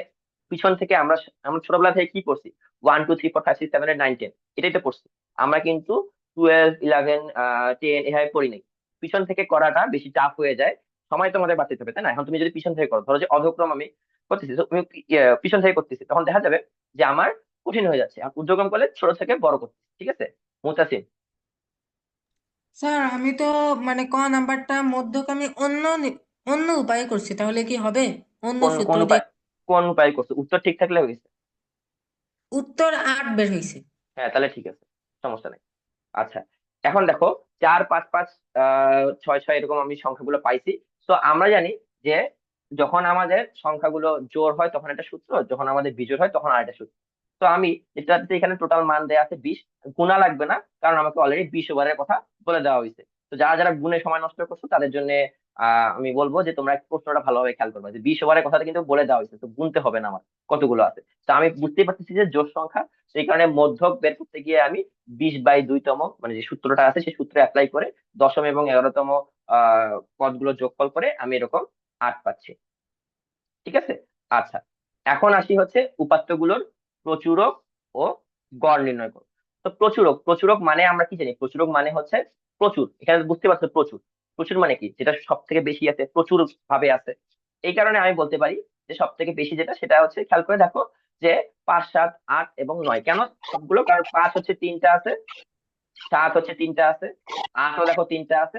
পিছন থেকে আমরা আমরা ছোটবেলা থেকে কি পড়ছি? 1 2 3 4 5 6 7 8 9 10, এটাই তো পড়ছি। আমরা কিন্তু 12 11 10 এভাবে পড়ি নাই। পিছন থেকে করাটা বেশি টাফ হয়ে যায়, সময় তোমাদের বাঁচাতে হবে, তাই না? এখন তুমি যদি পিছন থেকে করো, ধরো যে অধক্রম আমি করতেছি, তো তুমি পিছন থেকে করতেছি, তখন দেখা যাবে যে আমার কঠিন হয়ে যাচ্ছে। আর ঊর্ধ্বক্রম করলে ছোট থেকে বড় করতেছি। ঠিক আছে মুতাসিম? স্যার আমি তো মানে ক নাম্বারটা মধ্যক আমি অন্য উপায়ে করছি, তাহলে কি হবে? অন্য কোন সূত্র কোন দিয়ে। উপায়, কোন উপায় করছো? উত্তর ঠিক থাকলে হয়েছে। উত্তর 8 বের হয়েছে। হ্যাঁ, তাহলে ঠিক আছে, সমস্যা নেই। আচ্ছা, এখন দেখো 4 5 5 6 6 এরকম আমি সংখ্যাগুলো পাইছি। তো আমরা জানি যে যখন আমাদের সংখ্যাগুলো জোড় হয় তখন একটা সূত্র, যখন আমাদের বিজোড় হয় তখন আরেকটা সূত্র। তো আমি এটাতে এখানে টোটাল মান দেয়া আছে 20, গুণা লাগবে না, কারণ আমাকে অলরেডি 20 ওভারের কথা বলে দেওয়া হয়েছে। তো যারা যারা গুণে সময় নষ্ট করছো তাদের জন্য আমি বলবো যে তোমরা প্রশ্নটা ভালোভাবে খেয়াল করবে, যে 20 ওভারের কথাটা কিন্তু বলে দেওয়া হয়েছে, তো গুনতে হবে না আমার কতগুলো আছে। তো আমি বুঝতেই পারতেছি যে জোড় সংখ্যা, সেই কারণে মধ্যক বের করতে গিয়ে আমি 20/2 তম মানে যে সূত্রটা আছে সেই সূত্র অ্যাপ্লাই করে দশম এবং 11তম পদগুলো যোগফল করে আমি এরকম 8 পাচ্ছি। ঠিক আছে? আচ্ছা, এখন আসি হচ্ছে উপাত্তগুলোর প্রচুরক ও গড় নির্ণয় করো। তো প্রচুরক, প্রচুরক মানে আমরা কি জানি? প্রচুরক মানে হচ্ছে প্রচুর, এখানে বুঝতে পারছো প্রচুর। প্রচুর মানে কি? যেটা সব থেকে বেশি আছে, প্রচুর ভাবে আছে। এই কারণে আমি বলতে পারি যে সব থেকে বেশি যেটা, সেটা হচ্ছে খেয়াল করে দেখো যে 5 7 8 এবং 9। কেন সবগুলো? কারণ 5 হচ্ছে 3টা আছে, 7 হচ্ছে 3টা আছে, 8ও দেখো 3টা আছে,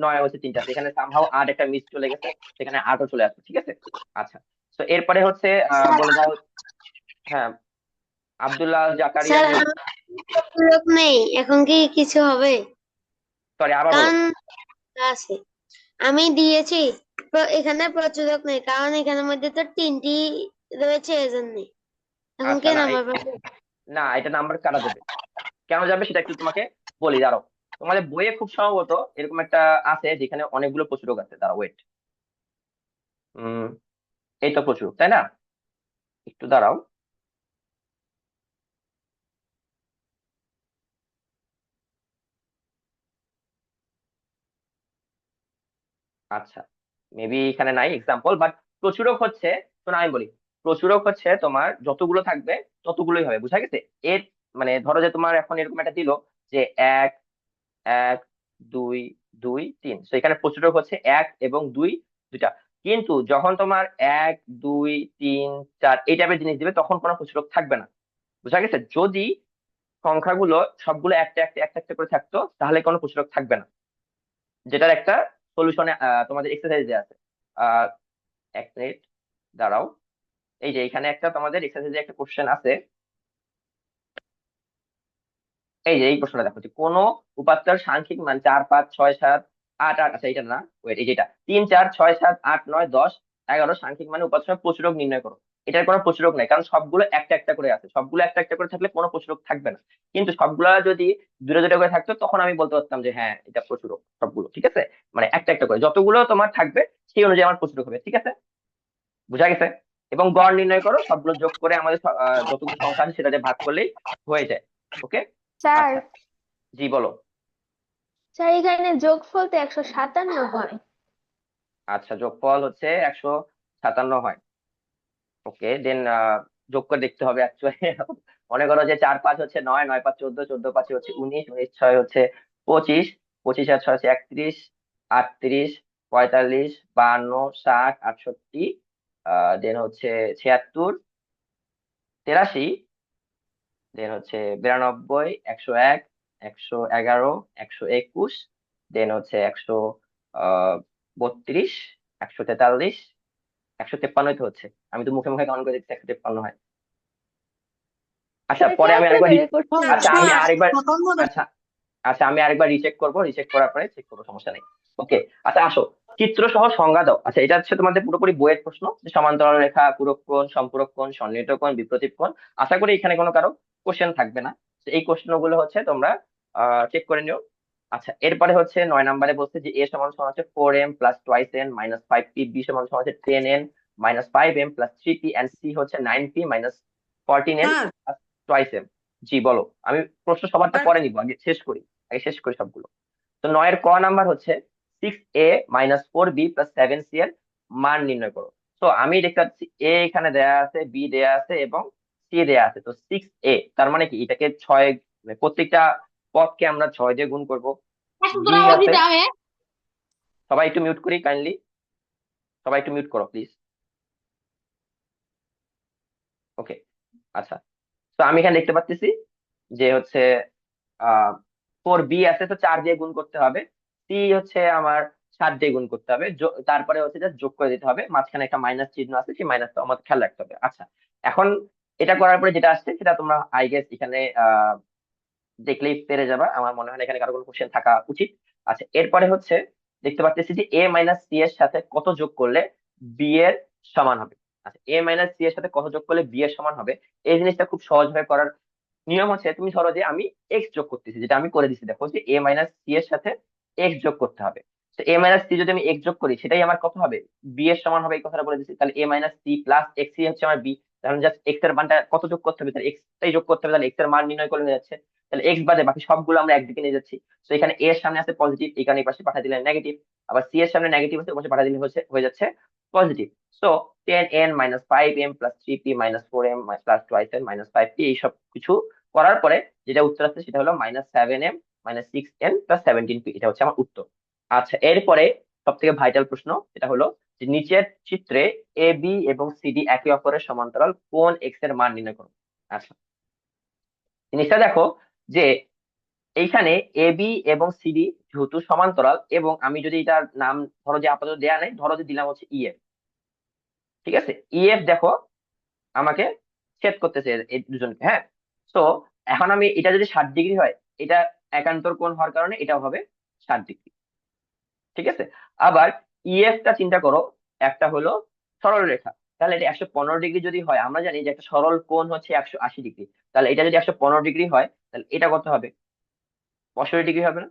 9 হচ্ছে 3টা আছে। এখানে সামহাও 8 একটা মিস চলে গেছে, সেখানে 8ও চলে আসবে। ঠিক আছে? আচ্ছা, তো এরপরে হচ্ছে স্যার বলে দাও। হ্যাঁ, আব্দুল্লাহ জাকারিয়া স্যার নূর। আমার প্রচুরক নেই, এখন কি কিছু হবে? সরি, আবার বলো। কারণ আছে, আমি দিয়েছি, এখানে প্রচুরক নেই কারণ এখানের মধ্যে তো তিনটি রয়েছে, এজন্য। এখন আচ্ছা, কি না নাম্বার পাবো? না, এটা নাম্বার কাটা যাবে। কেন যাবে সেটা একটু তোমাকে বলি, দাঁড়াও। তোমাদের বইয়ে খুব সম্ভবত এরকম একটা আছে যেখানে অনেকগুলো প্রচুরক আছে, দাঁড়াও ওয়েট। উম এই তো প্রচুরক, তাই না? একটু দাঁড়াও। আচ্ছা, মেবি এখানে নাই এক্সাম্পল, বাট প্রচুরক হচ্ছে, শোনো আমি বলি, প্রচুরক হচ্ছে তোমার যতগুলো থাকবে ততগুলোই হবে, বুঝা গেছে? এর মানে ধরো যে তোমার এখন এরকম একটা দিল যে এক এক দুই দুই তিন, তো এখানে প্রচুরক হচ্ছে এক এবং দুই, দুইটা। কিন্তু যখন তোমার এক দুই তিন চার এই টাইপের জিনিস দিবে তখন কোনো প্রচুরক থাকবে না, বুঝা গেছে? যদি সংখ্যাগুলো সবগুলো একটা একটা একটা একটা করে থাকতো তাহলে কোনো প্রচুরক থাকবে না, যেটার একটা সলিউশনে তোমাদের এক্সারসাইজ দেওয়া আছে। আহ 1 মিনিট দাঁড়াও, এই যে এখানে একটা তোমাদের এক্সারসাইজে একটা কোশ্চেন আছে। এই যে এই প্রশ্নটা দেখো যে কোন উপাত্তের সাংখ্যিক মান 4 5 6 7 8 8, আচ্ছা এটা না, ওয়েট, এই যেটা 3 4 6 7 8 9 10 11 সাংখ্যিক মানে উপাত্তের প্রচুরক নির্ণয় করো। এটার কোনো প্রচুরক নাই, কারণ সবগুলো একটা একটা করে আছে, সবগুলো একটা একটা করে থাকলে কোনো প্রচুরক থাকবে না। কিন্তু সবগুলা যদি দুটো দুটো করে থাকতো তখন আমি বলতে পারতাম যে হ্যাঁ এটা প্রচুরক সবগুলো, ঠিক আছে? মানে একটা একটা করে যতগুলো তোমার থাকবে সেই অনুযায়ী আমার প্রচুরক হবে, ঠিক আছে? বুঝা গেছে? এবং গড় নির্ণয় করো, সবগুলো যোগ করে আমাদের যতগুলো সংখ্যা আছে সেটা দিয়ে ভাগ করলেই হয়ে যায়। ওকে, স্যার, আচ্ছা, জি বলো। স্যার এখানে যোগফল তো 157 হয়। আচ্ছা, যোগফল হচ্ছে 157 হয়। ওকে দেন, যোগ করে দেখতে হবে অ্যাকচুয়ালি। মনে করো যে 4 5 হচ্ছে 9, 9 5 14, 14 5 হচ্ছে 19, 19 6 হচ্ছে 25, 25 আর 6 হচ্ছে 31, 38, 45, 52, 60, 68, দেন হচ্ছে 76, 83, দেন হচ্ছে 92, 101, 111, 121, দেন হচ্ছে 132, 143, 153 তো হচ্ছে। আমি তো মুখে মুখে কাউন্ট করে দেখছি 153 হয়। আচ্ছা স্যার পরে আমি আরেকবার ক্যালকুলেটরে করতে আচ্ছা হবে। আমি আরেকবার 57 আচ্ছা আচ্ছা আমি আরেকবার রিচেক করবো, রিচেক করার পরে চেক করবো, সমস্যা নেই। ওকে, আচ্ছা আসো, চিত্র সহ সংজ্ঞা দাও। আচ্ছা এটা হচ্ছে তোমাদের পুরোপুরি বইয়ের প্রশ্ন, যে সমান্তরাল রেখা, পূরক কোণ, সম্পূরক কোণ, সন্নিহিত কোণ, বিপরীত কোণ। আশা করি এখানে কোনো কারো কোশ্চেন থাকবে না। তো এই কোশ্চেন গুলো হচ্ছে তোমরা চেক করে নিও। আচ্ছা এরপরে হচ্ছে 9 নম্বরে বলছে যে এ সমান সমান হচ্ছে 4m plus twice N minus 5p, B সমান সমান হচ্ছে 10n minus 5m plus 3p, and C হচ্ছে 9p minus 14n sir twice M. জি বলো। আমি প্রশ্ন সবারটা স্যার পরে নিবো, আগে শেষ করি সবগুলো। তো 9 এর ক নাম্বার হচ্ছে 6a minus 4b plus 7c এর মান নির্ণয় করো। তো আমি দেখতে পাচ্ছি এ এখানে দেয়া আছে, বি দেয়া আছে এবং সি দেয়া আছে। তো 6a তার মানে কি, এটাকে 6, মানে প্রত্যেকটা পদকে আমরা 6 দিয়ে গুণ করব। বি আছে, সবাই একটু মিউট করি কাইন্ডলি, সবাই একটু মিউট করো প্লিজ। ওকে, আচ্ছা, তো আমি এখানে দেখতে পাচ্ছি যে হচ্ছে 4b আছে, তো 4 দিয়ে গুণ করতে হবে। সি হচ্ছে আমার 7 দিয়ে গুণ করতে হবে, তারপরে হচ্ছে জাস্ট যোগ করে দিতে হবে, মাঝখানে একটা মাইনাস চিহ্ন আছে, সেই মাইনাসটা আমাদের খেয়াল রাখতে হবে। আচ্ছা এখন এটা করার পরে যেটা আসছে সেটা তোমরা আই গেস এখানে দেখলেই পেরে যাবা, আমার মনে হয় না এখানে কারো কোনো কোশ্চেন থাকা উচিত। আচ্ছা এরপরে হচ্ছে দেখতে পাচ্ছি যে এ মাইনাস সি এর সাথে কত যোগ করলে বি এর সমান হবে। আচ্ছা এ মাইনাস সি এর সাথে কত যোগ করলে বি এর সমান হবে, এই জিনিসটা খুব সহজ ভাবে করার নিয়ম হচ্ছে, তুমি ধরো যে আমি এক্স যোগ করতেছি, যেটা আমি করে দিচ্ছি, দেখো যে এ মাইনাস সি এর সাথে এক্স যোগ করতে হবে। তো এ মাইনাস সি যদি আমি এক্স যোগ করি সেটাই আমার কত হবে, বি এর সমান হবে, এই কথাটা বলে দিচ্ছি। তাহলে এ মাইনাস সি প্লাস এক্স হচ্ছে আমার বি। তাহলে জাস্ট এক্স এর মানটা কত যোগ করতে হবে, তাহলে এক্স টাই যোগ করতে হবে, তাহলে এক্স এর মান নির্ণয় করে হয়ে যাচ্ছে। তাহলে এক্স বাদে বাকি সবগুলো আমরা একদিকে নিয়ে যাচ্ছি। তো এখানে এ এর সামনে আছে পজিটিভ, এখানে এই পাশে পাঠিয়ে দিলে নেগেটিভ, আবার সি এর সামনে নেগেটিভ আছে, ওই পাশে পাঠিয়ে দিলে হচ্ছে হয়ে যাচ্ছে positive. So 10n minus 5m plus 3p minus 4m plus 2n minus 5p, এইসব কিছু করার পরে যেটা উত্তর আসছে সেটা হলো -7m minus 6n plus 17p, এটা হচ্ছে আমার উত্তর। আচ্ছা এরপরে সব থেকে ভাইটাল প্রশ্ন এটা হলো যে নিচের চিত্রে এ বি এবং সিডি একে অপরের সমান্তরাল, কোন এক্স এর মান নির্ণয় করো। আচ্ছা জিনিসটা দেখো যে এইখানে এ বি এবং সিডি যেহেতু সমান্তরাল, এবং আমি যদি এটার নাম ধরো যে আপাতত দেয়া নেই, ধরো যে দিলাম হচ্ছে ইএফ, ঠিক আছে? ইএফ দেখো আমাকে ছেদ করতেছে এই দুজনকে, হ্যাঁ। তো এখন আমি এটা যদি 60 ডিগ্রি হয়, এটা একান্তর কোণ হওয়ার কারণে এটাও হবে 60 ডিগ্রি, ঠিক আছে? আবার ইএফ টা চিন্তা করো, একটা হলো সরল রেখা, তাহলে এটা 115 ডিগ্রি যদি হয়, আমরা জানি যে একটা সরল কোণ হচ্ছে 180 ডিগ্রি, তাহলে এটা যদি 115 ডিগ্রি হয় তাহলে এটা কত হবে, 65 ডিগ্রি হবে না?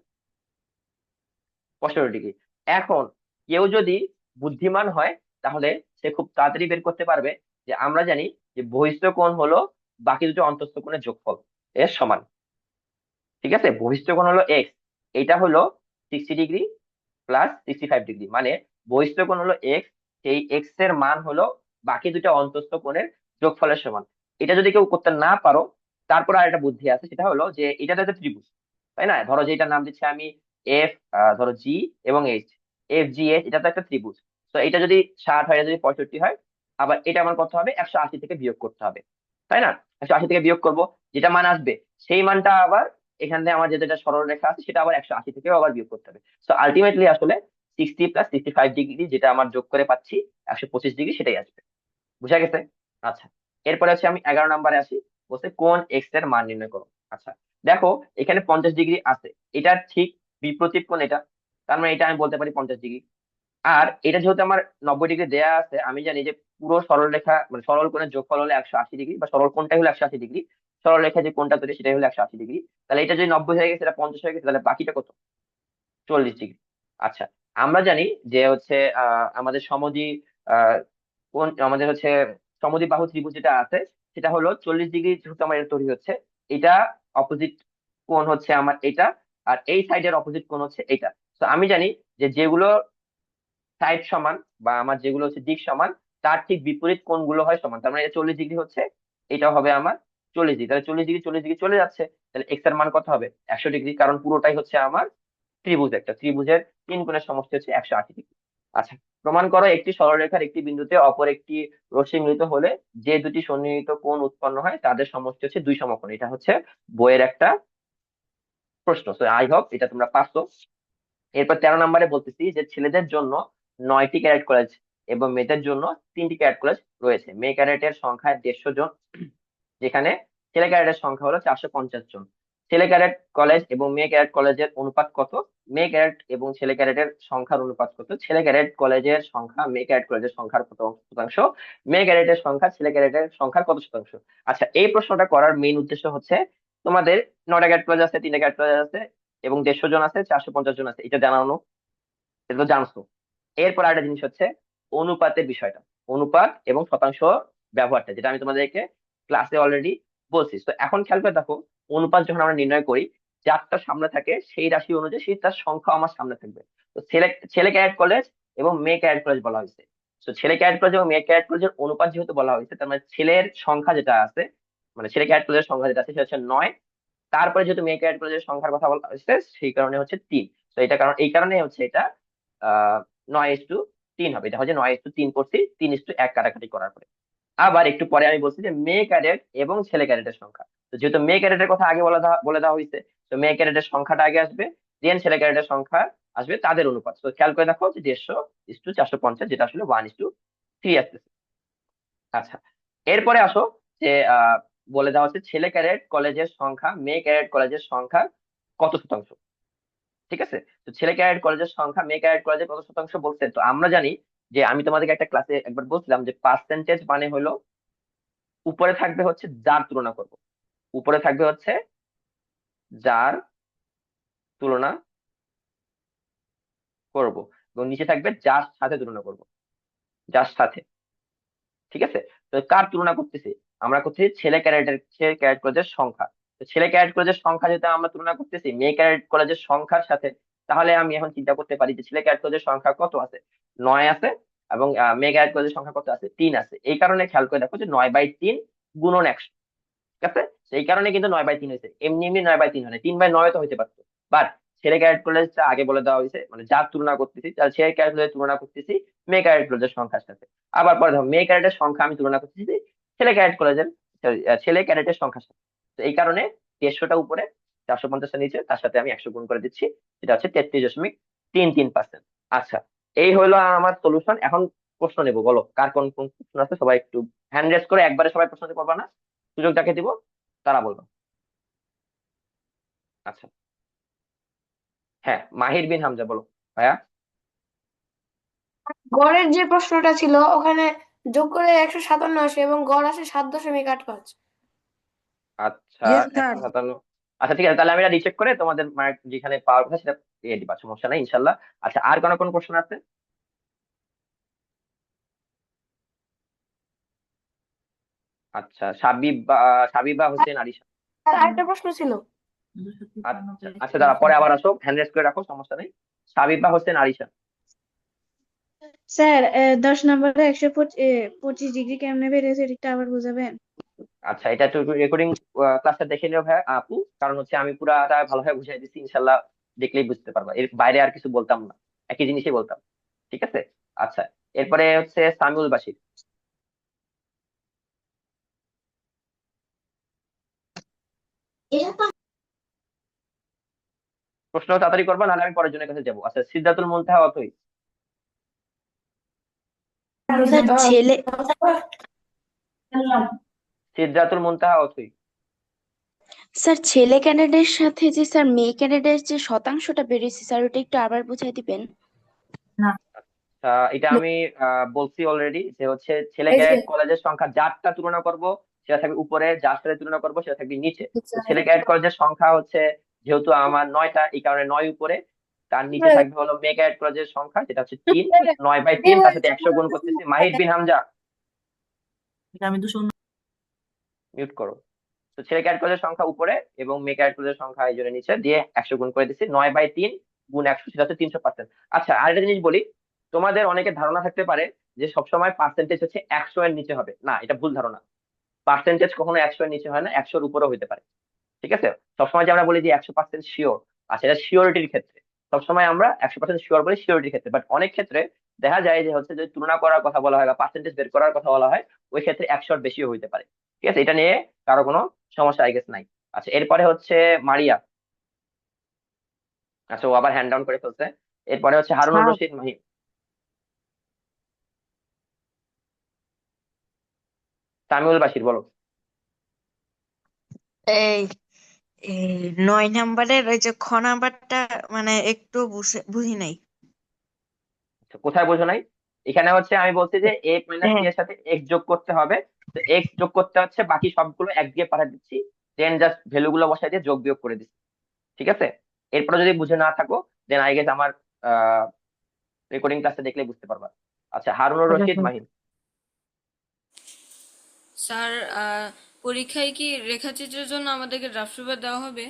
65 ডিগ্রি। এখন কেউ যদি বুদ্ধিমান হয় তাহলে সে খুব তাড়াতাড়ি বের করতে পারবে যে আমরা জানি যে বহিস্থ কোণ হলো বাকি দুটো অন্তঃস্থ কোণের যোগফল এর সমান, ঠিক আছে? বহিস্থ কোণ হলো এক্স, এটা হলো 60 ডিগ্রি প্লাস 65 ডিগ্রি, মানে বহিস্থ কোণ হলো এক্স, সেই এক্স এর মান হলো বাকি দুটো অন্তস্থ কোণের যোগফলের সমান। এটা যদি কেউ করতে না পারো, তারপর আর একটা বুদ্ধি আছে, সেটা হলো যে এটা তো একটা ত্রিভুজ, তাই না? ধরো যে এটার নাম দিচ্ছি আমি এফ, ধরো জি এবং এইচ, এফ জি এইচ, এটা তো একটা ত্রিভুজ। তো এটা যদি 60 হয়, এটা যদি 65 হয়, আবার এটা আমার কত হবে, 180 থেকে বিয়োগ করতে হবে, তাই না? 180 থেকে বিয়োগ করব, যেটা মান আসবে সেই মানটা আবার এখান থেকে আমার যেটা সরল রেখা আছে সেটা আবার 180 থেকেও আবার বিয়োগ করতে হবে। তো আলটিমেটলি আসলে 60 প্লাস 65 ডিগ্রি, যেটা আমার যোগ করে পাচ্ছি 125 ডিগ্রি, সেটাই আসবে। বুঝা গেছে? আচ্ছা, এরপরে হচ্ছে আমি 11 নম্বরে আসি। বলছে কোণ এক্স এর মান নির্ণয় করো। আচ্ছা, দেখো এখানে 50 ডিগ্রি আছে, এটার ঠিক বিপরীত কোণ এটা, তার মানে এটা আমি বলতে পারি 50 ডিগ্রি। আর এটা যেহেতু আমার 90 ডিগ্রি দেয়া আছে, আমি জানি যে পুরো সরল রেখা মানে সরল কোণের যোগফল হলো 180 ডিগ্রি, বা সরল কোণটাই হলো 180 ডিগ্রি। সরল রেখা যে কোণটা তৈরি সেটাই হলো 180 ডিগ্রি। তাহলে এটা যদি 90 হয়ে গেছে, এটা 50 হয়ে গেছে, তাহলে বাকিটা কত? 40 ডিগ্রি। আচ্ছা, আমরা জানি যে হচ্ছে আমাদের সমদ্বি আহ কোণ, আমাদের হচ্ছে সমদ্বিবাহু ত্রিভুজ যেটা আছে, সেটা হলো 40 ডিগ্রি যেহেতু আমার এটা তৈরি হচ্ছে, এটা অপোজিট কোণ হচ্ছে আমার এটা, আর এই সাইডের অপোজিট কোণ হচ্ছে এটা। তো আমি জানি যে যেগুলো সাইড সমান, বা আমার যেগুলো হচ্ছে দিক সমান, তার ঠিক বিপরীত কোণগুলো হয় সমান। তার মানে এটা 40 ডিগ্রি হচ্ছে, এটা হবে আমার 40 ডিগ্রি। তাহলে 40 ডিগ্রি 40 ডিগ্রি চলে যাচ্ছে, তাহলে এক্স এর মান কত হবে? 100 ডিগ্রি, কারণ পুরোটাই হচ্ছে আমার ত্রিভুজ। একটা ত্রিভুজের তিন কোণের সমষ্টি হচ্ছে 180 ডিগ্রি। আচ্ছা, প্রমাণ করো একটি সরলরেখার একটি বিন্দুতে অপর একটি রশ্মি মিলিত হলে যে দুটি সন্নিহিত কোণ উৎপন্ন হয় তাদের সমষ্টি হচ্ছে দুই সমকোণ। এটা হচ্ছে বইয়ের একটা প্রশ্ন। আই হোপ এটা তোমরা পারছো। এরপর 13 নম্বরে বলতেছি যে ছেলেদের জন্য 9টি ক্যাডেট কলেজ এবং মেয়েদের জন্য 3টি ক্যাডেট কলেজ রয়েছে। মেয়ে ক্যাডেটের সংখ্যা 150 জন, যেখানে ছেলে ক্যাডেটের সংখ্যা হলো 450 জন। ছেলে ক্যাডেট কলেজ এবং মেয়ে ক্যাডেট কলেজের অনুপাত কত? মেয়ে ক্যাডেট এবং ছেলে ক্যাডেটের সংখ্যার অনুপাত কত? ছেলে ক্যাডেট কলেজের সংখ্যা মেয়ে ক্যাডেট কলেজের সংখ্যার কত শতাংশ? মেয়ে ক্যাডেটের সংখ্যা ছেলে ক্যাডেটের সংখ্যার কত শতাংশ? আচ্ছা, এই প্রশ্নটা করার মেইন উদ্দেশ্য হচ্ছে তোমাদের 9টা ক্যাডেট কলেজ আছে, 3টা ক্যাডেট কলেজ আছে, এবং 150 জন আছে, 450 জন আছে, এটা জানানো, এটা তো জানছো। এরপর আরেকটা জিনিস হচ্ছে অনুপাতের বিষয়টা, অনুপাত এবং শতাংশ ব্যবহারটা, যেটা আমি তোমাদেরকে ক্লাসে অলরেডি বলছি। তো এখন খেয়াল করে দেখো, অনুপাত যখন আমরা নির্ণয় করি, যারটা সামনে থাকে সেই রাশি অনুযায়ী সেই তার সংখ্যা আমার সামনে থাকবে। তো ছেলে ছেলে ক্যাডেট কলেজ এবং মেয়ে ক্যাডেট কলেজ বলা হয়েছে। তো ছেলে ক্যাডেট কলেজ এবং মেয়ে ক্যাডেট কলেজের অনুপাত যেহেতু বলা হয়েছে, তার মানে ছেলের সংখ্যা যেটা আছে, মানে ছেলে ক্যাডেট কলেজের সংখ্যা যেটা আছে সেটা হচ্ছে 9। তারপরে যেহেতু মেয়ে ক্যাডেট কলেজের সংখ্যার কথা বলা হয়েছে, সেই কারণে হচ্ছে 3। তো এটা কারণ এই কারণে হচ্ছে এটা 9:3 হবে। এটা হচ্ছে 9:3 করছি 3:1 কাটাকাটি করার পরে। আবার একটু পরে আমি বলছি যে মেয়ে ক্যাডেট এবং ছেলে ক্যাডেটের সংখ্যা। তো যেহেতু মেয়ে ক্যাডেটের কথা আগে বলে দেওয়া হয়েছে, তো মেয়ে ক্যাডেটের সংখ্যাটা আগে আসবে, দেন ছেলে ক্যাডেটের সংখ্যা আসবে, তাদের অনুপাত। তো খেয়াল করে দেখো যে 150:450, যেটা আসলে 1:3 আসতেছে। আচ্ছা, এরপরে আসো যে বলে দেওয়া হচ্ছে ছেলে ক্যাডেট কলেজের সংখ্যা মেয়ে ক্যাডেট কলেজের সংখ্যা কত শতাংশ। ঠিক আছে, তো ছেলে ক্যাডেট কলেজের সংখ্যা মেয়ে ক্যাডেট কলেজের কত শতাংশ বলছে। তো আমরা জানি যে আমি তোমাদেরকে একটা ক্লাসে একবার বলছিলাম যে পার্সেন্টেজ মানে হলো উপরে থাকবে হচ্ছে যার তুলনা করব, উপরে থাকবে হচ্ছে যার তুলনা করব, এবং নিচে থাকবে যার সাথে তুলনা করব, যার সাথে। ঠিক আছে, তো কার তুলনা করতেছি? আমরা করতেছি ছেলে ক্যাডেট কলেজের সংখ্যা। তো ছেলে ক্যাডেট কলেজের সংখ্যা যেটা আমরা তুলনা করতেছি মেয়ে ক্যাডেট কলেজের সংখ্যার সাথে, তাহলে আমি এখন চিন্তা করতে পারি যে ছেলে ক্যাডেট কলেজের সংখ্যা কত আছে? 9 আছে, এবং মেয়ে ক্যাডেট কলেজের সংখ্যা কত আছে? 3 আছে। এই কারণে খেয়াল করে দেখো যে 9/3 গুণন 100। ঠিক আছে, সেই কারণে কিন্তু 9/3 হয়েছে, এমনি এমনি 9/3 হয় না, 3/9 তো হইতে পারতো। বাট ছেলে ক্যাডেট কলেজটা আগে বলে দেওয়া হয়েছে, মানে যার তুলনা করতেছি, তাহলে ছেলে ক্যাডেট কলেজের তুলনা করতেছি মেয়ে ক্যাডেট কলেজের সংখ্যার সাথে। আবার পরে দেখো মেয়ে ক্যাডেটের সংখ্যা আমি তুলনা করতেছি ছেলে ক্যাডেট কলেজের, ছেলে ক্যাডেটের সংখ্যার সাথে। তো এই কারণে 150টা উপরে, 450টা নিচে, তার সাথে আমি 100 গুণ করে দিচ্ছি, সেটা হচ্ছে 33.33%। আচ্ছা, এই হলো আমার সলিউশন। এখন প্রশ্ন নেবো, বলো কার কোন কোন প্রশ্ন আছে, সবাই একটু হ্যান্ড রেজ করে, একবারে সবাই প্রশ্ন দিতে পারবা না, সুযোগ যাকে দিব তারা বলবো। আচ্ছা, হ্যাঁ, মাহির বিন হামজা, বলো ভাইয়া। গড়ের যে প্রশ্নটা ছিল ওখানে যোগ করে 157 আসে এবং গড় আসে 7.85। আচ্ছা, ইয়েস স্যার। 157। আচ্ছা ঠিক আছে, তাহলে আমি এটা রিচেক করে তোমাদের মানে যেখানে পাওয়ার কথা সেটা দিয়ে দিবা, সমস্যা নাই ইনশাল্লাহ। আচ্ছা, আর কোন কোন প্রশ্ন আছে? আচ্ছা, সাবিবা হোসেন আরিশা। আর আরেকটা প্রশ্ন ছিল। আচ্ছা আচ্ছা, দাঁড়া, পরে আবার আসো, হ্যান্ড রেজ করে রাখো, সমস্যা নেই। সাবিবা হোসেন আরিশা। স্যার 10 নম্বরে 125 ডিগ্রি কেমনে বেরিয়েছে এটা আবার বুঝাবেন? আচ্ছা, এটা একটু রেকর্ডিং ক্লাসটা দেখে নিও ভাই আপু, কারণ হচ্ছে আমি পুরাটা ভালোভাবে বুঝাই দিচ্ছি, ইনশাল্লাহ দেখলেই বুঝতে পারবা, এর বাইরে আর কিছু বলতাম না, একই জিনিসই বলতাম। ঠিক আছে। আচ্ছা, এরপরে হচ্ছে সামিউল বাশির। প্রশ্ন তাড়াতাড়ি করবা, নাহলে আমি পরের জনের কাছে যাবো। আচ্ছা, সিদ্ধাতুল মুনতাহা অথই। স্যার ছেলে সিদ্ধাতুল মুনতাহা অথই। স্যার ছেলে ক্যান্ডিডেটের সাথে যে স্যার মেয়ে ক্যান্ডিডেট যে শতাংশটা বেরিয়েছে স্যার ওটা একটু আবার বুঝাই দিবেন। এটা আমি বলছি অলরেডি, যে হচ্ছে ছেলে এই যে ক্যাডেট কলেজের সংখ্যা যারটা তুলনা করব সেটা থাকবে উপরে, যার সাথে তুলনা করবো সেটা থাকবে নিচে। তো ছেলে ক্যাডেট কলেজের সংখ্যা হচ্ছে, যেহেতু আমার 9টা, এই কারণে 9 উপরে, তার নিচে থাকবে হলো মেয়ে ক্যাডেট কলেজের সংখ্যা, যেটা হচ্ছে 3। 9/3, তার সাথে 100 গুণ করতেছি। মাহির বিন হামজা, মিউট করো। তো ছেলে ক্যাডেট কলেজের সংখ্যা উপরে এবং মেয়ে ক্যাডেট কলেজের সংখ্যা এই জন্য নিচে, দিয়ে 100 গুণ করে দিচ্ছি। 9/3 গুণ 100, সেটা হচ্ছে 300%। আচ্ছা, আরেকটা জিনিস বলি, তোমাদের অনেকের ধারণা থাকতে পারে যে সবসময় পার্সেন্টেজ হচ্ছে 100 এর নিচে হবে, না, এটা ভুল ধারণা। পার্সেন্টেজ কখনো 100 এর নিচে হয় না, 100-র উপরেও হতে পারে। ঠিক আছে। সবসময় যে আমরা বলি যে 100% শিওর, আর সেটা শিওরিটির ক্ষেত্রে সবসময় আমরা 100% শিওর বলি, শিওরিটির ক্ষেত্রে। বাট অনেক ক্ষেত্রে দেখা যায় যে হচ্ছে, যদি তুলনা করার কথা বলা হয় বা পার্সেন্টেজ বের করার কথা বলা হয়, ওই ক্ষেত্রে 100-র বেশিও হইতে পারে। ঠিক আছে, এটা নিয়ে কারো কোনো সমস্যা আই গেস নাই। আচ্ছা, এরপরে হচ্ছে মারিয়া। আচ্ছা, ও আবার হ্যান্ড ডাউন করে ফেলছে। এরপরে হচ্ছে হারুনুর স্যার রশিদ মাহি। সামিউল বাশির, বলো। এই এই 9 নাম্বারের ওই যে খ নাম্বারটা মানে একটু বুঝি নাই। আচ্ছা, কোথায় বোঝো নাই? এখানে হচ্ছে আমি বলছি যে a মাইনাস হ্যাঁ এর সাথে x যোগ করতে হবে। তো x যোগ করতে হচ্ছে, বাকি সবগুলো এক দিয়ে পাঠিয়ে দিচ্ছি, দেন জাস্ট ভ্যালু গুলো বসাই দিয়ে যোগ বিয়োগ করে দিচ্ছি। ঠিক আছে। এরপরে যদি বুঝে না থাকো, দেন আই গেস আমার রেকর্ডিং ক্লাসটা দেখলে বুঝতে পারবা। আচ্ছা, হারুনুর রশিদ মাহিন। স্যার পরীক্ষায় কি রেখাচিত্রের জন্য আমাদেরকে ড্রাফট পেপার দেওয়া হবে?